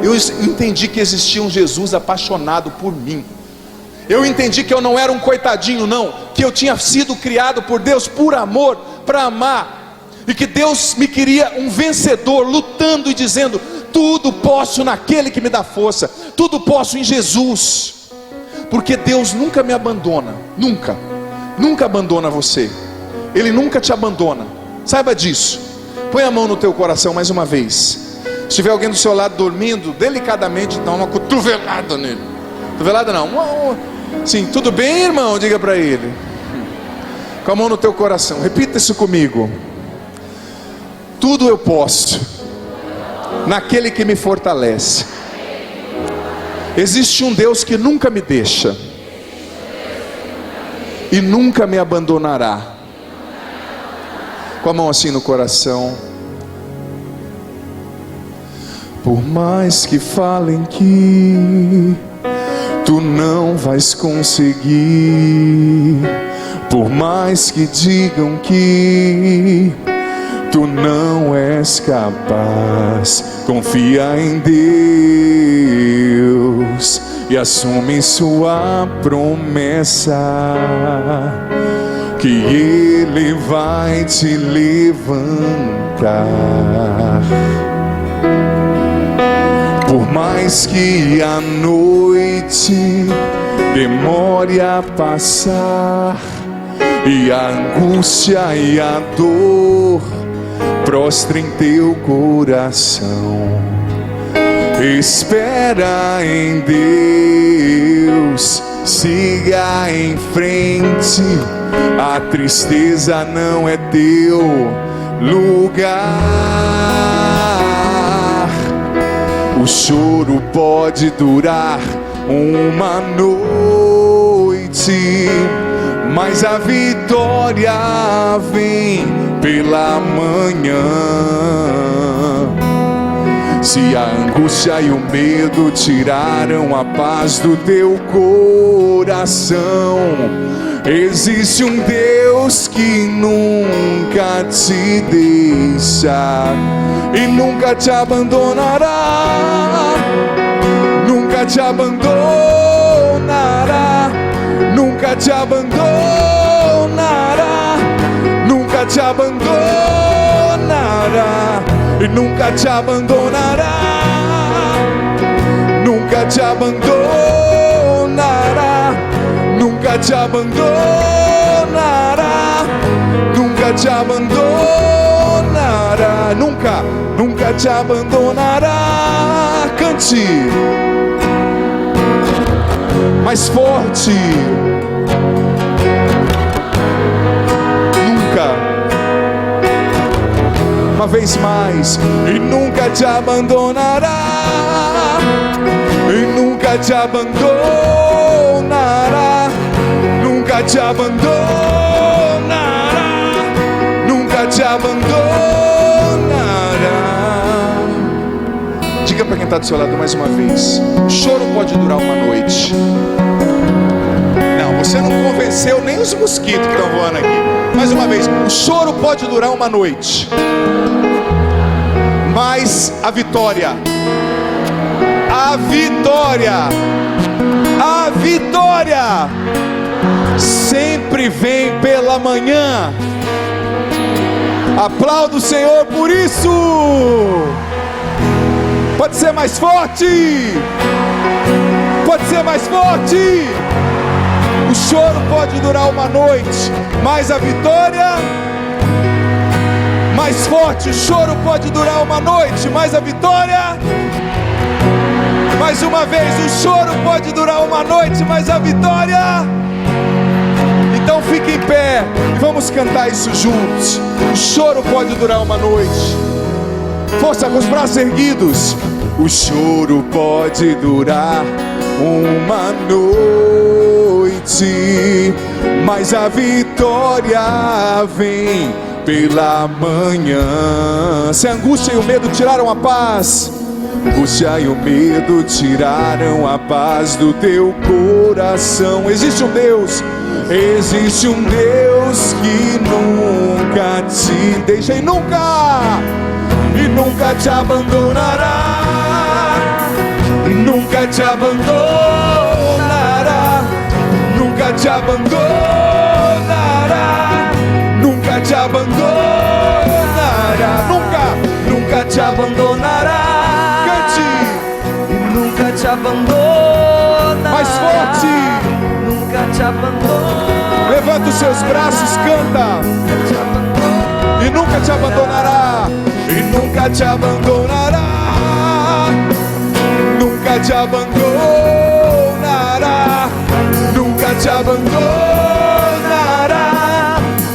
Eu entendi que existia um Jesus apaixonado por mim. Eu entendi que eu não era um coitadinho, não, que eu tinha sido criado por Deus por amor, para amar, e que Deus me queria um vencedor, lutando e dizendo: tudo posso naquele que me dá força, tudo posso em Jesus. Porque Deus nunca me abandona, nunca abandona você. Ele nunca te abandona, saiba disso. Põe a mão no teu coração mais uma vez. Se tiver alguém do seu lado dormindo, delicadamente dá uma cotovelada nele. Cotovelada não, sim, tudo bem, irmão? Diga para ele, com a mão no teu coração, repita isso comigo: tudo eu posso naquele que me fortalece. Existe um Deus que nunca me deixa e nunca me abandonará. Com a mão assim no coração. Por mais que falem que tu não vais conseguir, por mais que digam que tu não és capaz, confia em Deus e assume sua promessa, que Ele vai te levantar. Por mais que a noite demore a passar e a angústia e a dor prostrem teu coração, espera em Deus, siga em frente, a tristeza não é teu lugar. O choro pode durar uma noite, mas a vitória vem pela manhã. Se a angústia e o medo tiraram a paz do teu coração, existe um Deus que nunca te deixa e nunca te abandonará. Nunca te abandonará. Nunca te abandonará. Nunca te abandonará. E nunca te abandonará. Nunca te abandonará. Nunca te abandonará. Nunca nunca te abandonará. Nunca, nunca te abandonará. Cante mais forte. Nunca. Uma vez mais. E nunca te abandonará. E nunca te abandonará. Nunca te abandonará. Nunca te abandonará. Diga para quem está do seu lado mais uma vez: o choro pode durar uma noite. Não, você não convenceu nem os mosquitos que estão voando aqui. Mais uma vez, o choro pode durar uma noite, mas a vitória, a vitória, a vitória sempre vem pela manhã. Aplauda o Senhor por isso. Pode ser mais forte. Pode ser mais forte. O choro pode durar uma noite, mas a vitória, mais forte. O choro pode durar uma noite, mas a vitória, mais uma vez, o choro pode durar uma noite, mas a vitória. Então fique em pé e vamos cantar isso juntos. O choro pode durar uma noite. Força, com os braços erguidos. O choro pode durar uma noite, mas a vitória vem pela manhã. Se a angústia e o medo tiraram a paz, angústia e o medo tiraram a paz do teu coração. Existe um Deus, existe um Deus que nunca te deixa e nunca te abandonará. E nunca te abandonará. Nunca te abandonará. Nunca te abandonará. Nunca te abandonará. Cante. E nunca te abandonará. Mais forte. Nunca te abandonará. Levanta os seus braços, canta. E nunca te abandonará. E nunca te abandonará. Nunca te abandonará. Nunca te abandonará.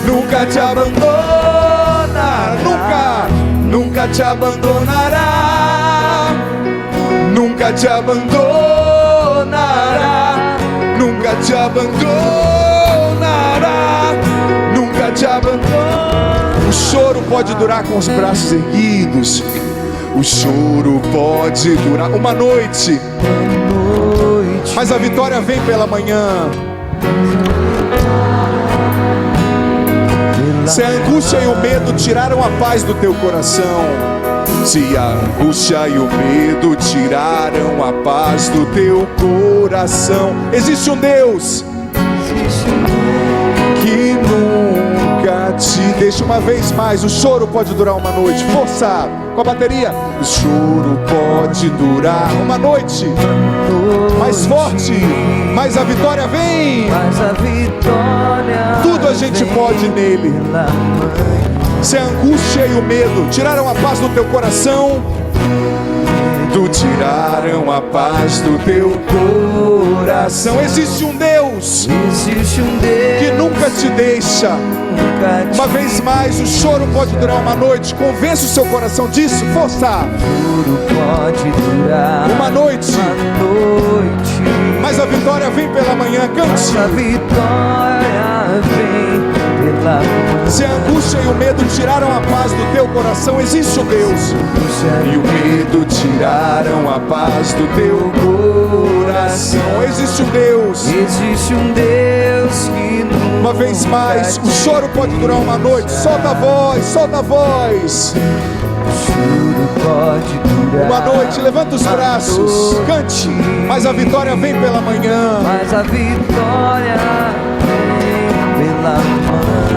Nunca te abandonará. Nunca te abandonará. Nunca te abandonará. Nunca te abandonará. Nunca te abandonará. O choro pode durar com os braços erguidos. O choro pode durar uma noite, mas a vitória vem pela manhã. Se a angústia e o medo tiraram a paz do teu coração, se a angústia e o medo tiraram a paz do teu coração, existe um Deus que nunca te deixa. Uma vez mais, o choro pode durar uma noite. Força, com a bateria. O choro pode durar uma noite, mais forte, mas a vitória vem. Mas a vitória, tudo a gente pode nele. Se a angústia e o medo tiraram a paz do teu coração, tiraram a paz do teu coração. Existe um Deus que nunca te deixa. Uma vez mais, o choro pode durar uma noite. Convença o seu coração disso. Força. Pode durar uma noite, mas a vitória vem pela manhã. Cante. A vitória vem pela manhã. Se a angústia e o medo tiraram a paz do teu coração, existe um Deus. E o medo tiraram a paz do teu coração. Existe um Deus. Existe um Deus que nunca. Uma vez mais, o choro pode durar uma noite. Solta a voz, solta a voz. O choro pode durar uma noite. Levanta os braços, cante. Mas a vitória vem pela manhã. Mas a vitória vem pela manhã.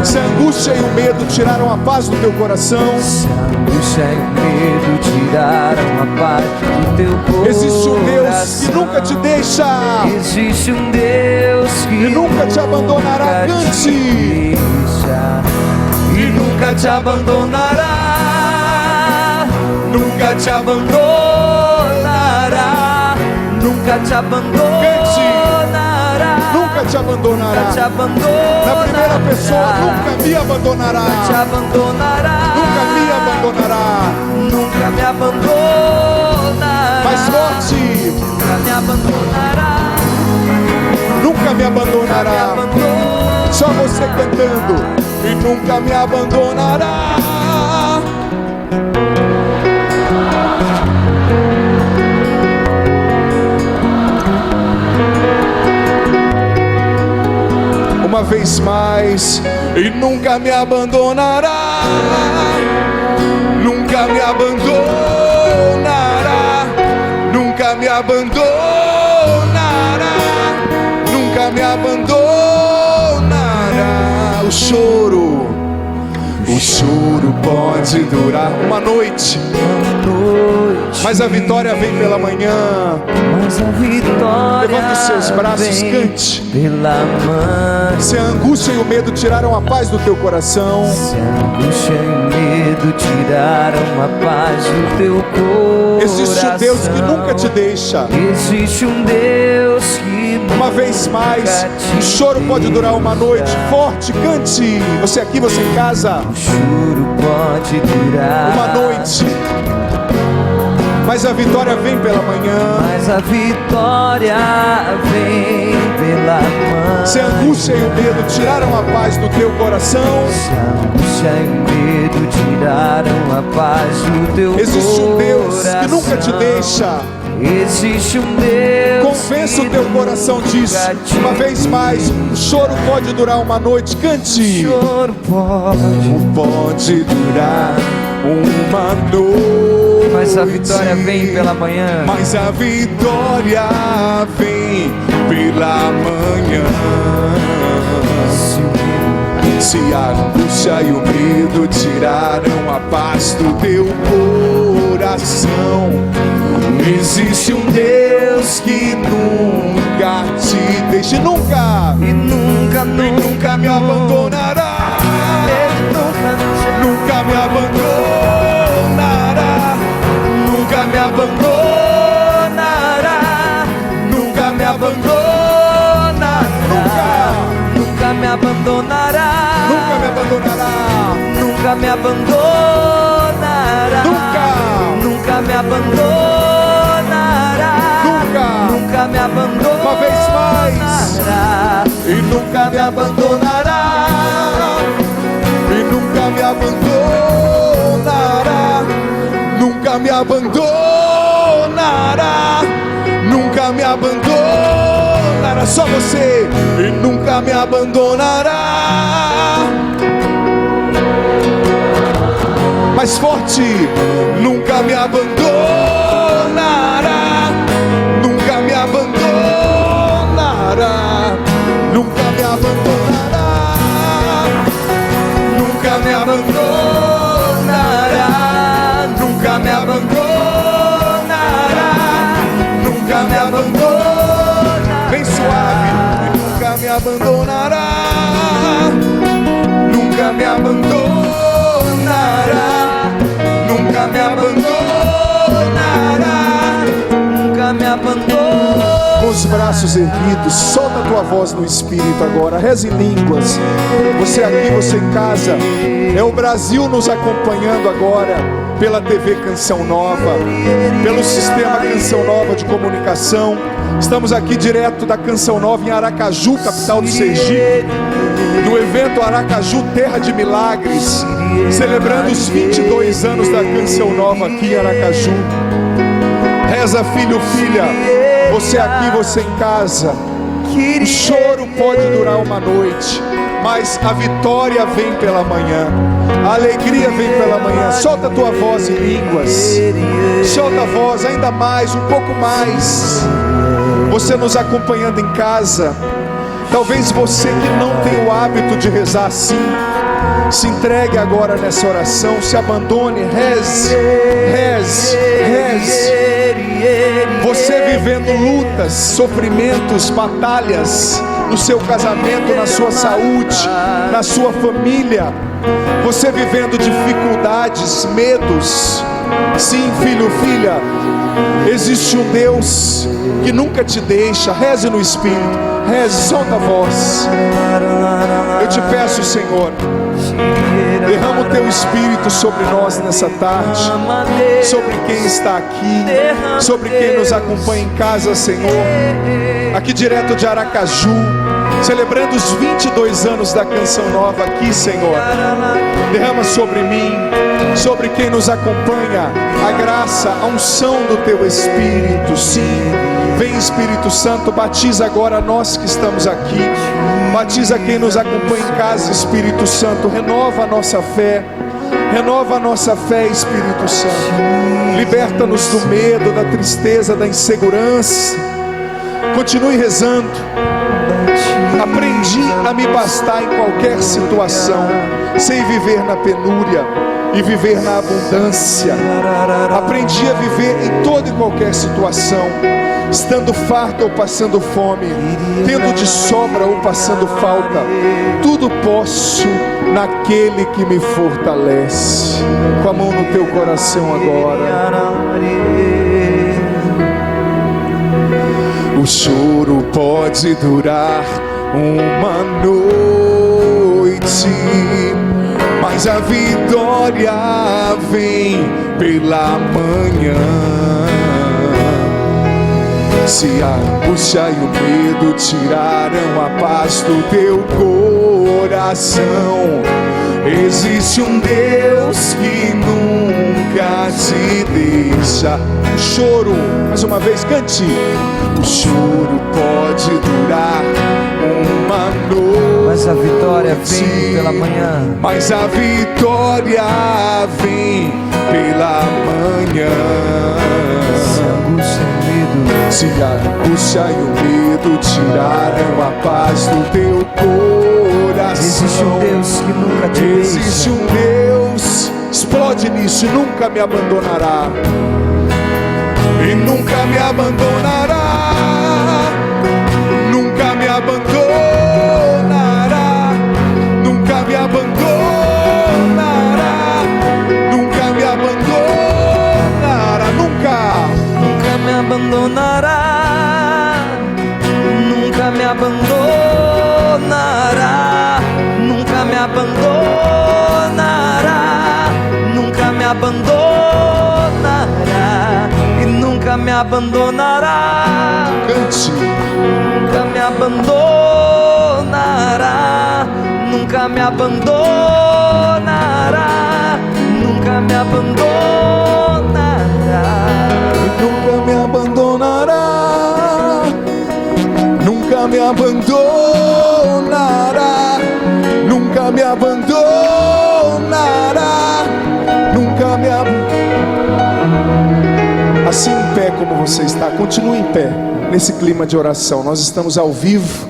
Se a angústia e o medo tiraram a paz do teu coração, se a angústia e o medo tiraram a paz do teu coração, existe um Deus que nunca te deixa. Existe um Deus que nunca te abandonará. Cante. E e nunca te abandonará, nunca te abandonará, nunca te abandonará, nunca te abandonará. nunca te abandonará. Na primeira pessoa, nunca me abandonará. Nunca te abandonará, Nunca me abandonará. nunca me abandonará. Mais forte. Nunca me abandonará, Nunca me abandonará. Só você cantando. E nunca me abandonará. Uma vez mais. E nunca me abandonará. Nunca me abandonará. Nunca me abandonará. Nunca me abandonará. O choro pode durar uma noite, mas a vitória vem pela manhã. mas a vitória Levante os seus braços, vem cante. pela manhã. Se a angústia e o medo tiraram a paz do teu coração, Se a angústia e o medo tiraram a paz do teu coração, existe um Deus que nunca te deixa. Existe um Deus que Uma vez mais, nunca o choro te pode durar uma noite. Forte, cante. Você aqui, você em casa. O choro pode durar Uma noite, mas a vitória vem pela manhã. mas a vitória vem pela manhã. Se a angústia e o medo tiraram a paz do teu coração, Se a angústia e o medo tiraram a paz do teu coração, existe um Deus que nunca te deixa. Existe um Deus. Convença o teu coração disso. Uma vez mais, o choro pode durar uma noite. Cante. O choro Pode durar uma noite, mas a vitória vem pela manhã. Mas a vitória vem pela manhã. Se a angústia e o medo tiraram a paz do teu coração, existe um Deus que nunca te deixa. Nunca E nunca, nunca me abandonará. Nunca me abandonará. Nunca me abandonará. Nunca me abandonará. Nunca me abandonará. Nunca me abandonará. Nunca me abandonará. Nunca me abandonará. Nunca me abandonará. Uma vez mais. E nunca me abandonará. E nunca me abandonará. Nunca me abandonará. Nunca me abandonará. Só você. E nunca me abandonará. Mais forte. Nunca me abandonará. Nunca me abandonará. Nunca me abandonará. Nunca me abandonará. Nunca me abandonará. Nunca me abandonará. Bem suave. E nunca me abandonará. Nunca me abandonará. Nunca me abandonará. Nunca me abandonará. Com os braços erguidos, solta a tua voz no Espírito agora, reze em línguas. Você aqui, você em casa, é o Brasil nos acompanhando agora pela TV Canção Nova, pelo sistema Canção Nova de comunicação. Estamos aqui direto da Canção Nova em Aracaju, capital do Sergipe, no evento Aracaju Terra de Milagres, celebrando os 22 anos da Canção Nova aqui em Aracaju. Reza, filho, filha, você aqui, você em casa. O choro pode durar uma noite, mas a vitória vem pela manhã. A alegria vem pela manhã. Solta a tua voz em línguas. Solta a voz ainda mais, um pouco mais. Você nos acompanhando em casa, talvez você que não tem o hábito de rezar assim, se entregue agora nessa oração, se abandone, reze, reze, reze. Você vivendo lutas, sofrimentos, batalhas no seu casamento, na sua saúde, na sua família, Você vivendo dificuldades, medos. Sim, filho, filha, existe um Deus que nunca te deixa. Reze no Espírito, reze, solta a voz. Eu te peço, Senhor, derrama o teu Espírito sobre nós nessa tarde, sobre quem está aqui, sobre quem nos acompanha em casa, Senhor, aqui direto de Aracaju, celebrando os 22 anos da Canção Nova aqui, Senhor. Derrama sobre mim, sobre quem nos acompanha, a graça, a unção do teu Espírito. Sim, vem Espírito Santo, batiza agora nós que estamos aqui, batiza quem nos acompanha em casa, Espírito Santo. Renova a nossa fé, renova a nossa fé, Espírito Santo. Liberta-nos do medo, da tristeza, da insegurança. Continue rezando. Aprendi a me bastar em qualquer situação, sem viver na penúria e viver na abundância. Aprendi a viver em toda e qualquer situação, estando farto ou passando fome, tendo de sobra ou passando falta. Tudo posso naquele que me fortalece. Com a mão no teu coração agora. O choro pode durar uma noite, mas a vitória vem pela manhã. Se a angústia e o medo tiraram a paz do teu coração, existe um Deus que nunca te deixa. O choro, mais uma vez, cante. O choro pode durar uma noite, mas a vitória vem pela manhã. Mas a vitória vem pela manhã. Se a angústia e o medo tiraram a paz do teu coração, existe um Deus que nunca te deixa. Existe um Deus, explode nisso, e nunca me abandonará. E nunca me abandonará. Nunca me abandonará. Nunca me abandonará. Nunca me abandonará. Nunca. Nunca me abandonará. Nunca me abandonará. Nunca me abandonará. Nunca me abandonará. E nunca me abandonará. Cante. Nunca me abandonará. Nunca me abandonará. Nunca me abandonará. Nunca me abandonará. Nunca me abandonará. Nunca me abandonará. Nunca me abandonará. Assim em pé como você está, continue em pé nesse clima de oração. Nós estamos ao vivo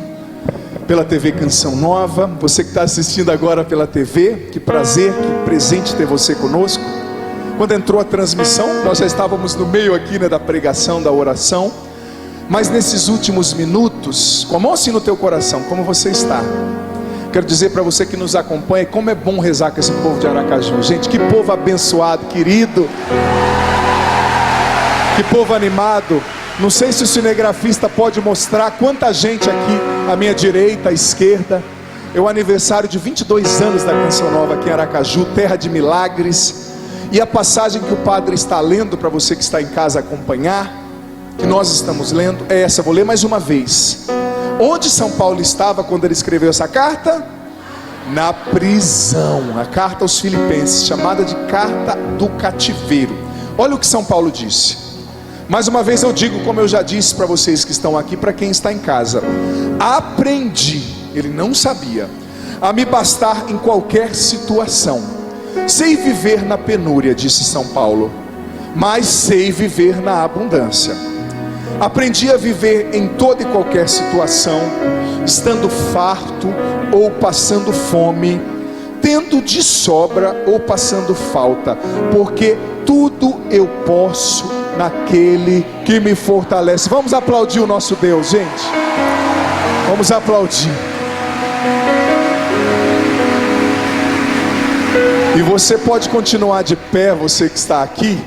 pela TV Canção Nova. Você que está assistindo agora pela TV, que prazer, que presente ter você conosco. Quando entrou a transmissão, nós já estávamos no meio aqui, né, da pregação, da oração. Mas nesses últimos minutos, com a mão assim no teu coração, como você está, quero dizer para você que nos acompanha, como é bom rezar com esse povo de Aracaju. Gente, que povo abençoado, querido. Que povo animado. Não sei se o cinegrafista pode mostrar quanta gente aqui à minha direita, à esquerda. É o aniversário de 22 anos da Canção Nova aqui em Aracaju, terra de milagres. E a passagem que o padre está lendo para você que está em casa acompanhar, que nós estamos lendo, é essa. Vou ler mais uma vez. Onde São Paulo estava quando ele escreveu essa carta? Na prisão. A carta aos Filipenses, chamada de carta do cativeiro. Olha o que São Paulo disse. Mais uma vez eu digo, como eu já disse para vocês que estão aqui, para quem está em casa: aprendi, ele não sabia, a me bastar em qualquer situação. Sei viver na penúria, disse São Paulo, mas sei viver na abundância. Aprendi a viver em toda e qualquer situação, estando farto ou passando fome, tendo de sobra ou passando falta, porque tudo eu posso naquele que me fortalece. Vamos aplaudir o nosso Deus, gente. Vamos aplaudir. Você pode continuar de pé, você que está aqui,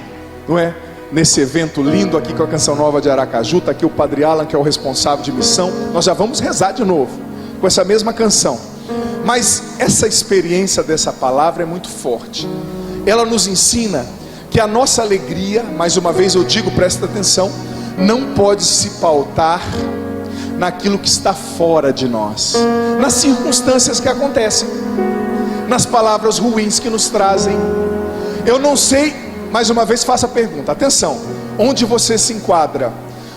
não é? Nesse evento lindo aqui com a Canção Nova de Aracaju. Está aqui o Padre Alan, que é o responsável de missão. Nós já vamos rezar de novo com essa mesma canção. Mas essa experiência dessa palavra é muito forte. Ela nos ensina que a nossa alegria, mais uma vez eu digo, presta atenção, não pode se pautar naquilo que está fora de nós, nas circunstâncias que acontecem, nas palavras ruins que nos trazem. Eu não sei, mais uma vez faço a pergunta, atenção, onde você se enquadra?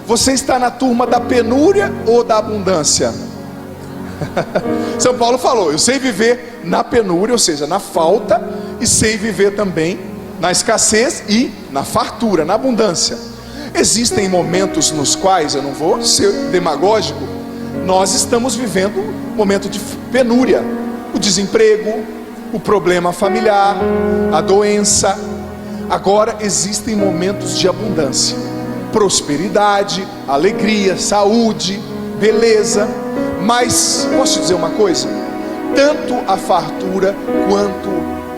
Você está na turma da penúria ou da abundância? São Paulo falou, eu sei viver na penúria, ou seja, na falta, e sei viver também na escassez e na fartura, na abundância. Existem momentos nos quais, eu não vou ser demagógico, nós estamos vivendo um momento de penúria, o desemprego, o problema familiar, a doença. Agora existem momentos de abundância, prosperidade, alegria, saúde, beleza. Mas posso te dizer uma coisa? Tanto a fartura quanto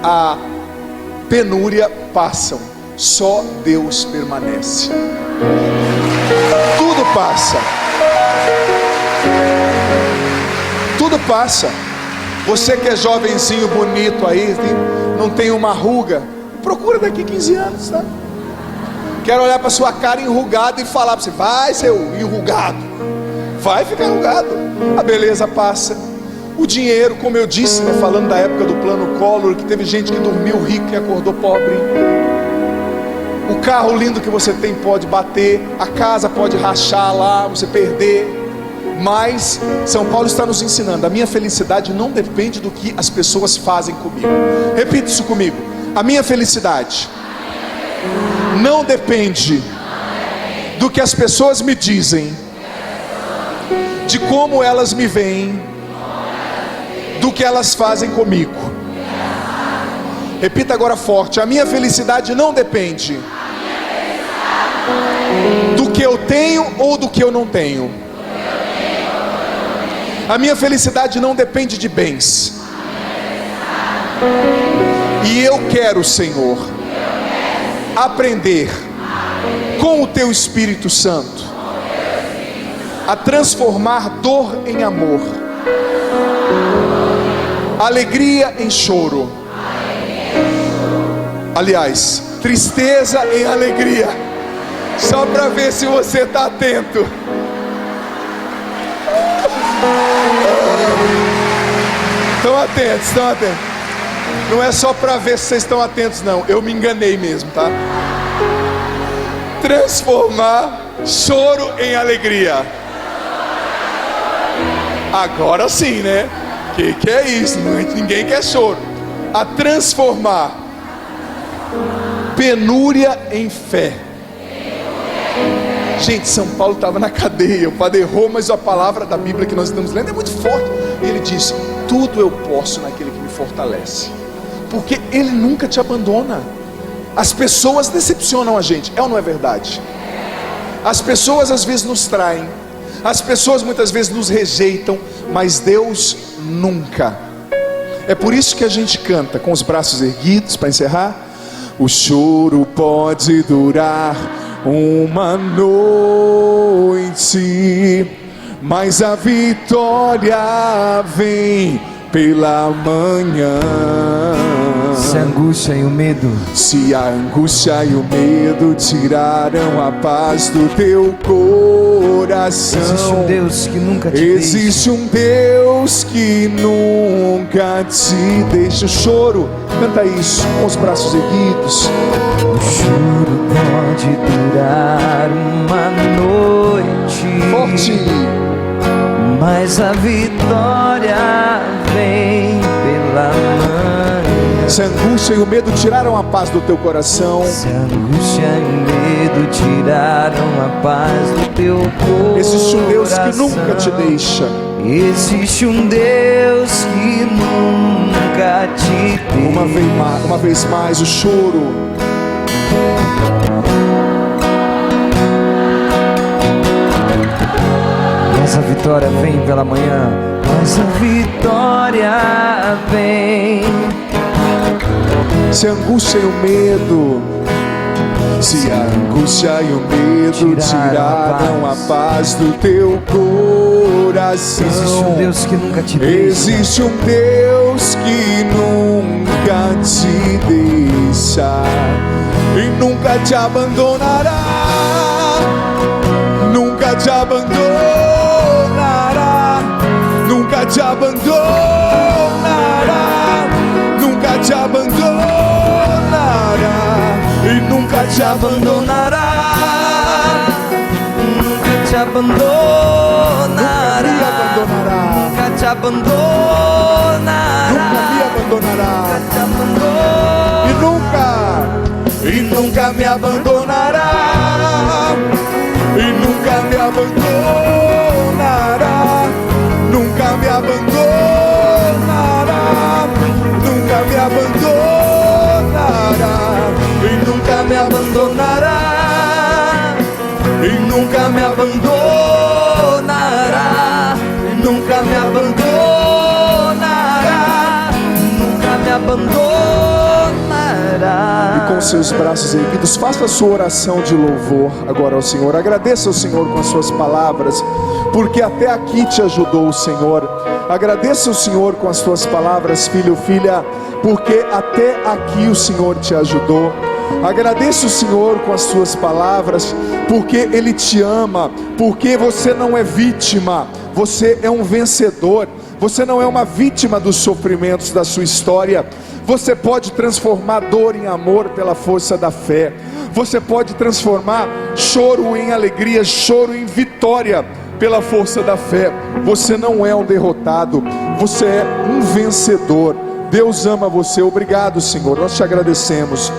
a penúria passam, só Deus permanece. Tudo passa. Tudo passa. Você que é jovenzinho, bonito aí, não tem uma ruga, procura daqui 15 anos, tá? Quero olhar para sua cara enrugada e falar para você: vai, seu enrugado, vai ficar enrugado. A beleza passa. O dinheiro, como eu disse, né, falando da época do plano Collor, que teve gente que dormiu rico e acordou pobre. O carro lindo que você tem pode bater, a casa pode rachar lá, você perder. Mas São Paulo está nos ensinando: a minha felicidade não depende do que as pessoas fazem comigo. Repita isso comigo: a minha felicidade não depende do que as pessoas me dizem, de como elas me veem, do que elas fazem comigo. Repita agora forte: a minha felicidade não depende do que eu tenho ou do que eu não tenho. A minha felicidade não depende de bens. E eu quero, Senhor, aprender com o Teu Espírito Santo a transformar dor em amor, alegria em choro, aliás, tristeza em alegria. Só para ver se você está atento. Estão atentos, estão atentos. Não é só para ver se vocês estão atentos, não. Eu me enganei mesmo, tá? Transformar choro em alegria. Agora sim, né? Que é isso? Ninguém quer choro. A transformar penúria em fé. Gente, São Paulo estava na cadeia, o padre errou, mas a palavra da Bíblia que nós estamos lendo é muito forte. Ele diz: tudo eu posso naquele que me fortalece. Porque Ele nunca te abandona. As pessoas decepcionam a gente, é ou não é verdade? As pessoas às vezes nos traem, as pessoas muitas vezes nos rejeitam, mas Deus nunca. É por isso que a gente canta com os braços erguidos, para encerrar: o choro pode durar uma noite, mas a vitória vem pela manhã. Se a angústia e o medo, se a angústia e o medo tiraram a paz do teu coração, existe um Deus que nunca te existe um Deus que nunca te deixa. O choro, canta isso com os braços erguidos. O choro pode durar uma noite, forte, mas a vitória vem pela manhã. Se a angústia e o medo tiraram a paz do teu coração, se a angústia e o medo tiraram a paz do teu coração, existe um Deus que nunca te deixa. Existe um Deus que nunca te deixa. Uma vez mais, o choro. Mas a vitória vem pela manhã. Mas a vitória vem se a angústia e o medo, se a angústia e o medo tiraram a paz do teu coração. Existe um Deus que nunca te deixa. Existe um Deus que nunca te deixa e nunca te abandonará. Nunca te abandonará. Nunca te abandonará. Nunca te abandonará. E nunca te abandonará. Nunca te abandonará. Nunca Nunca te abandonará. Nunca me abandonará. Nunca te abandonará. E nunca me abandonará. E nunca me abandonará. Nunca me abandonará. Nunca me abandonará. E nunca me abandonará. E nunca me abandonará. E nunca me abandonará. Nunca me abandonará. E com seus braços erguidos, faça a sua oração de louvor agora ao Senhor. Agradeça ao Senhor com as suas palavras, porque até aqui te ajudou o Senhor. Agradeça ao Senhor com as suas palavras, filho, filha, porque até aqui o Senhor te ajudou. Agradeça o Senhor com as suas palavras, porque Ele te ama, porque você não é vítima, você é um vencedor. Você não é uma vítima dos sofrimentos da sua história. Você pode transformar dor em amor pela força da fé. Você pode transformar choro em alegria, choro em vitória pela força da fé. Você não é um derrotado, você é um vencedor. Deus ama você. Obrigado, Senhor, nós te agradecemos.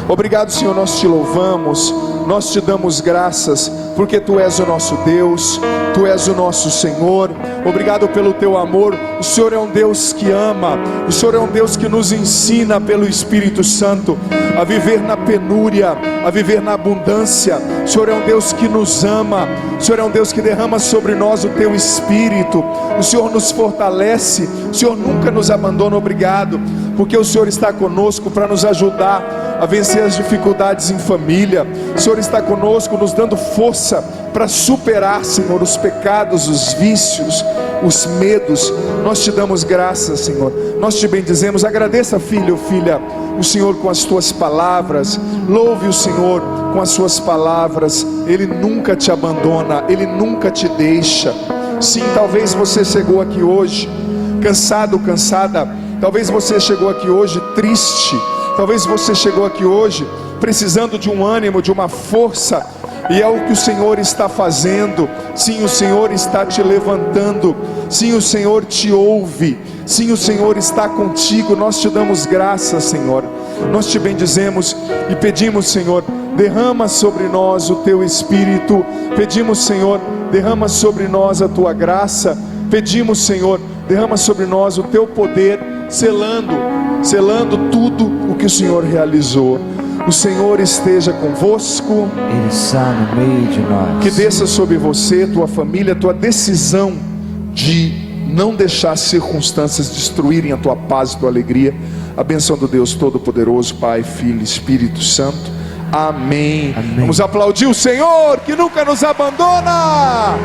Obrigado, Senhor, nós te louvamos, nós te damos graças, porque Tu és o nosso Deus, Tu és o nosso Senhor. Obrigado pelo Teu amor. O Senhor é um Deus que ama, o Senhor é um Deus que nos ensina pelo Espírito Santo a viver na penúria, a viver na abundância. O Senhor é um Deus que nos ama, o Senhor é um Deus que derrama sobre nós o Teu Espírito. O Senhor nos fortalece, o Senhor nunca nos abandona. Obrigado, porque o Senhor está conosco para nos ajudar a vencer as dificuldades em família. O Senhor está conosco, nos dando força para superar, Senhor, os pecados, os vícios, os medos. Nós te damos graças, Senhor, nós te bendizemos. Agradeça, filho, filha, o Senhor com as tuas palavras. Louve o Senhor com as suas palavras. Ele nunca te abandona, Ele nunca te deixa. Sim, talvez você chegou aqui hoje cansado, cansada. Talvez você chegou aqui hoje triste. Talvez você chegou aqui hoje precisando de um ânimo, de uma força, e é o que o Senhor está fazendo. Sim, o Senhor está te levantando. Sim, o Senhor te ouve. Sim, o Senhor está contigo. Nós te damos graças, Senhor. Nós te bendizemos e pedimos, Senhor, derrama sobre nós o Teu Espírito. Pedimos, Senhor, derrama sobre nós a Tua graça. Pedimos, Senhor, derrama sobre nós o Teu poder, selando tudo o que o Senhor realizou. O Senhor esteja convosco. Ele está no meio de nós. Que desça sobre você, tua família, tua decisão de não deixar as circunstâncias destruírem a tua paz e tua alegria. A bênção do Deus Todo-Poderoso, Pai, Filho e Espírito Santo. Amém. Amém. Vamos aplaudir o Senhor que nunca nos abandona.